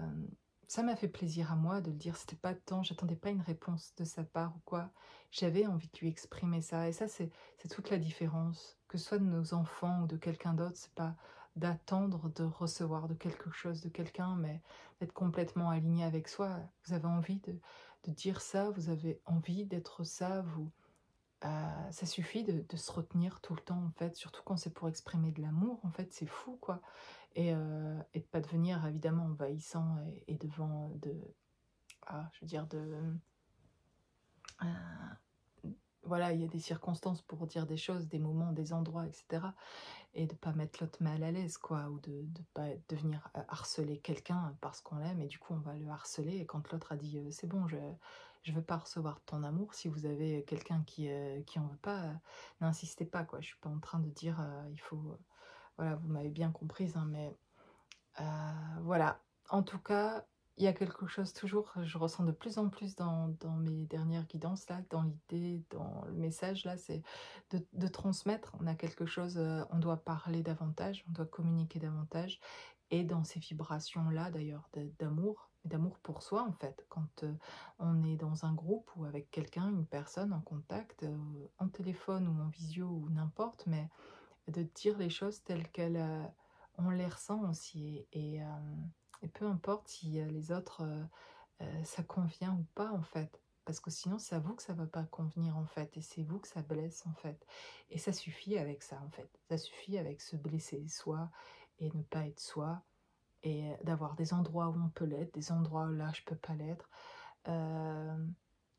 ça m'a fait plaisir à moi de le dire, c'était pas tant, j'attendais pas une réponse de sa part ou quoi. J'avais envie de lui exprimer ça. Et ça, c'est toute la différence. Que ce soit de nos enfants ou de quelqu'un d'autre, c'est pas d'attendre de recevoir de quelque chose de quelqu'un, mais d'être complètement aligné avec soi. Vous avez envie de dire ça, vous avez envie d'être ça, ça suffit de se retenir tout le temps, en fait, surtout quand c'est pour exprimer de l'amour, en fait, c'est fou, quoi. Et de pas devenir, évidemment, envahissant et devant je veux dire, voilà, il y a des circonstances pour dire des choses, des moments, des endroits, etc. Et de pas mettre l'autre mal à l'aise, quoi, ou de pas devenir harceler quelqu'un parce qu'on l'aime, et du coup, on va le harceler, et quand l'autre a dit c'est bon, je veux pas recevoir ton amour, si vous avez quelqu'un qui en veut pas, n'insistez pas, quoi. Je suis pas en train de dire il faut... voilà, vous m'avez bien comprise, hein, mais voilà. En tout cas, il y a quelque chose toujours, je ressens de plus en plus dans mes dernières guidances, là, dans l'idée, dans le message, là, c'est de transmettre. On a quelque chose, on doit parler davantage, on doit communiquer davantage. Et dans ces vibrations-là, d'ailleurs, d'amour, d'amour pour soi, en fait, quand on est dans un groupe ou avec quelqu'un, une personne en contact, en téléphone ou en visio ou n'importe, mais de dire les choses telles qu'elles on les ressent aussi. Et peu importe si les autres, ça convient ou pas, en fait. Parce que sinon, c'est à vous que ça va pas convenir, en fait. Et c'est vous que ça blesse, en fait. Et ça suffit avec ça, en fait. Ça suffit avec se blesser soi et ne pas être soi. Et d'avoir des endroits où on peut l'être, des endroits où là, je peux pas l'être. Euh,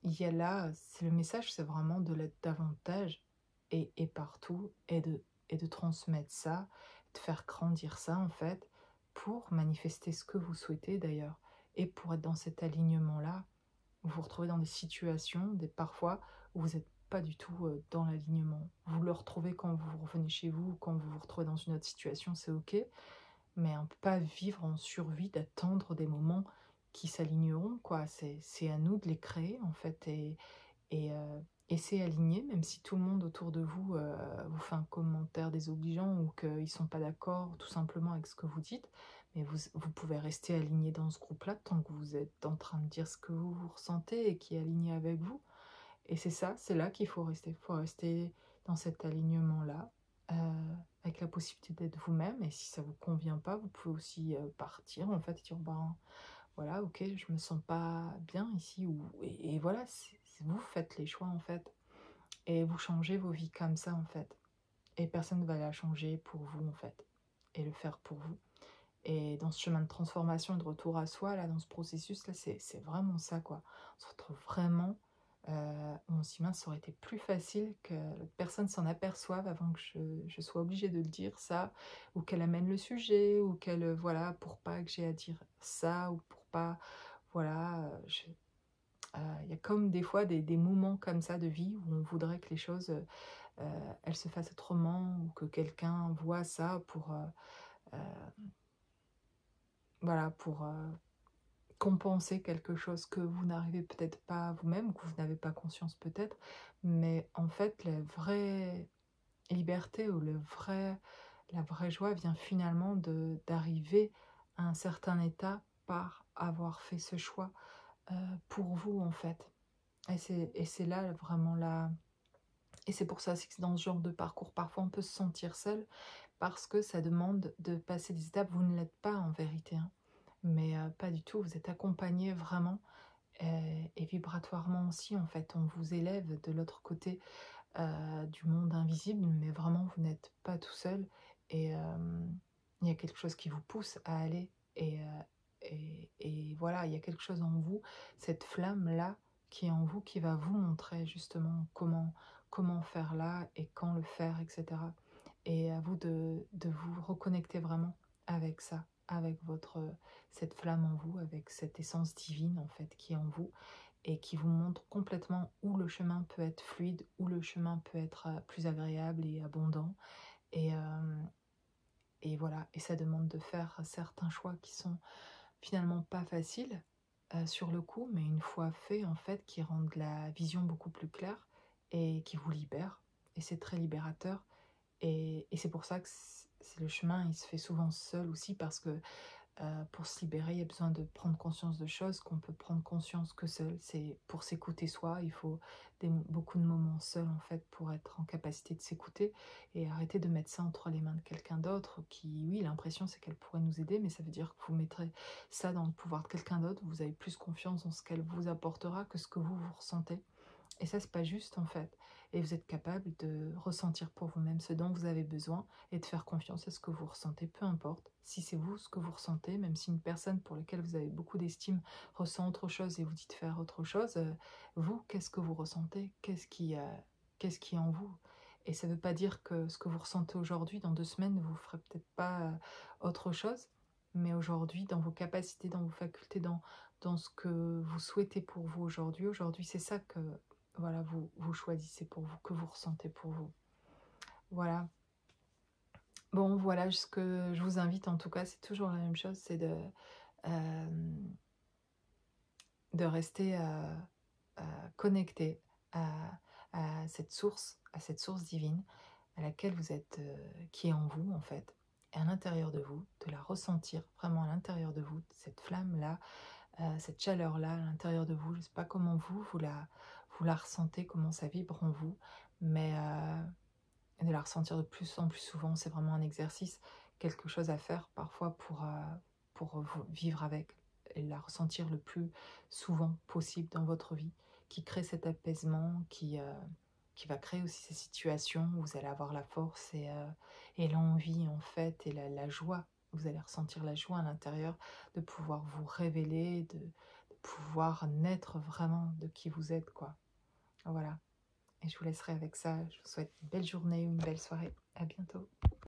il y a là, c'est le message, c'est vraiment de l'être davantage et partout, et de transmettre ça, de faire grandir ça, en fait, pour manifester ce que vous souhaitez d'ailleurs, et pour être dans cet alignement-là. Vous vous retrouvez dans des situations, parfois, où vous n'êtes pas du tout dans l'alignement. Vous le retrouvez quand vous revenez chez vous, ou quand vous vous retrouvez dans une autre situation, c'est ok, mais on ne peut pas vivre en survie, d'attendre des moments qui s'aligneront, quoi. C'est à nous de les créer, en fait, et, et c'est aligné, même si tout le monde autour de vous vous fait un commentaire désobligeant ou qu'ils ne sont pas d'accord tout simplement avec ce que vous dites, mais vous pouvez rester aligné dans ce groupe-là tant que vous êtes en train de dire ce que vous ressentez et qui est aligné avec vous. Et c'est ça, c'est là qu'il faut rester. Il faut rester dans cet alignement-là, avec la possibilité d'être vous-même. Et si ça vous convient pas, vous pouvez aussi partir en fait et dire ben voilà, ok, je me sens pas bien ici et voilà, vous faites les choix en fait et vous changez vos vies comme ça en fait. Et personne ne va la changer pour vous en fait et le faire pour vous. Et dans ce chemin de transformation et de retour à soi, là, dans ce processus-là, c'est vraiment ça, quoi. On se retrouve vraiment, on s'y mince, ça aurait été plus facile que l'autre personne s'en aperçoive avant que je sois obligée de le dire, ça, ou qu'elle amène le sujet, ou qu'elle, voilà, pour pas que j'ai à dire ça, ou pour pas, voilà, il y a comme des fois des moments comme ça de vie où on voudrait que les choses, elles se fassent autrement, ou que quelqu'un voit ça pour, heu, voilà, pour, compenser quelque chose que vous n'arrivez peut-être pas vous-même, ou que vous n'avez pas conscience peut-être, mais en fait la vraie liberté ou la vraie joie vient finalement d'arriver à un certain état par avoir fait ce choix pour vous en fait. Et c'est là vraiment là. Et c'est pour ça c'est que dans ce genre de parcours, parfois on peut se sentir seul parce que ça demande de passer des étapes. Vous ne l'êtes pas en vérité, hein, mais pas du tout. Vous êtes accompagné vraiment et vibratoirement aussi, en fait. On vous élève de l'autre côté du monde invisible, mais vraiment, vous n'êtes pas tout seul. Et il y a quelque chose qui vous pousse à aller. Et voilà, il y a quelque chose en vous, cette flamme-là, qui est en vous, qui va vous montrer justement comment faire là et quand le faire, etc. Et à vous de vous reconnecter vraiment avec ça, avec cette flamme en vous, avec cette essence divine en fait qui est en vous et qui vous montre complètement où le chemin peut être fluide, où le chemin peut être plus agréable et abondant. Et, euh, et voilà, et ça demande de faire certains choix qui sont finalement pas faciles sur le coup, mais une fois fait en fait, qui rendent la vision beaucoup plus claire et qui vous libèrent. Et c'est très libérateur. Et c'est pour ça que le chemin, il se fait souvent seul aussi, parce que pour se libérer, il y a besoin de prendre conscience de choses qu'on peut prendre conscience que seul. C'est pour s'écouter soi, il faut beaucoup de moments seuls en fait pour être en capacité de s'écouter et arrêter de mettre ça entre les mains de quelqu'un d'autre qui, oui, l'impression c'est qu'elle pourrait nous aider, mais ça veut dire que vous mettrez ça dans le pouvoir de quelqu'un d'autre, vous avez plus confiance en ce qu'elle vous apportera que ce que vous ressentez. Et ça, c'est pas juste en fait. Et vous êtes capable de ressentir pour vous-même ce dont vous avez besoin et de faire confiance à ce que vous ressentez, peu importe. Si c'est vous ce que vous ressentez, même si une personne pour laquelle vous avez beaucoup d'estime ressent autre chose et vous dit de faire autre chose, vous, qu'est-ce que vous ressentez? Qu'est-ce qui est en vous? Et ça ne veut pas dire que ce que vous ressentez aujourd'hui, dans 2 semaines, vous ne ferez peut-être pas autre chose. Mais aujourd'hui, dans vos capacités, dans vos facultés, dans ce que vous souhaitez pour vous aujourd'hui, c'est ça que voilà, vous choisissez pour vous, que vous ressentez pour vous. Voilà. Bon, voilà, ce que je vous invite en tout cas, c'est toujours la même chose, c'est euh, de rester connecté à, à cette source divine à laquelle vous êtes, qui est en vous en fait, et à l'intérieur de vous, de la ressentir vraiment à l'intérieur de vous, cette flamme-là, cette chaleur-là à l'intérieur de vous. Je ne sais pas comment vous la ressentez, comment ça vibre en vous, mais de la ressentir de plus en plus souvent, c'est vraiment un exercice, quelque chose à faire parfois pour vivre avec et la ressentir le plus souvent possible dans votre vie, qui crée cet apaisement, qui va créer aussi ces situations où vous allez avoir la force et l'envie en fait, et la joie. Vous allez ressentir la joie à l'intérieur de pouvoir vous révéler, de pouvoir naître vraiment de qui vous êtes, quoi. Voilà. Et je vous laisserai avec ça. Je vous souhaite une belle journée, une belle soirée. À bientôt.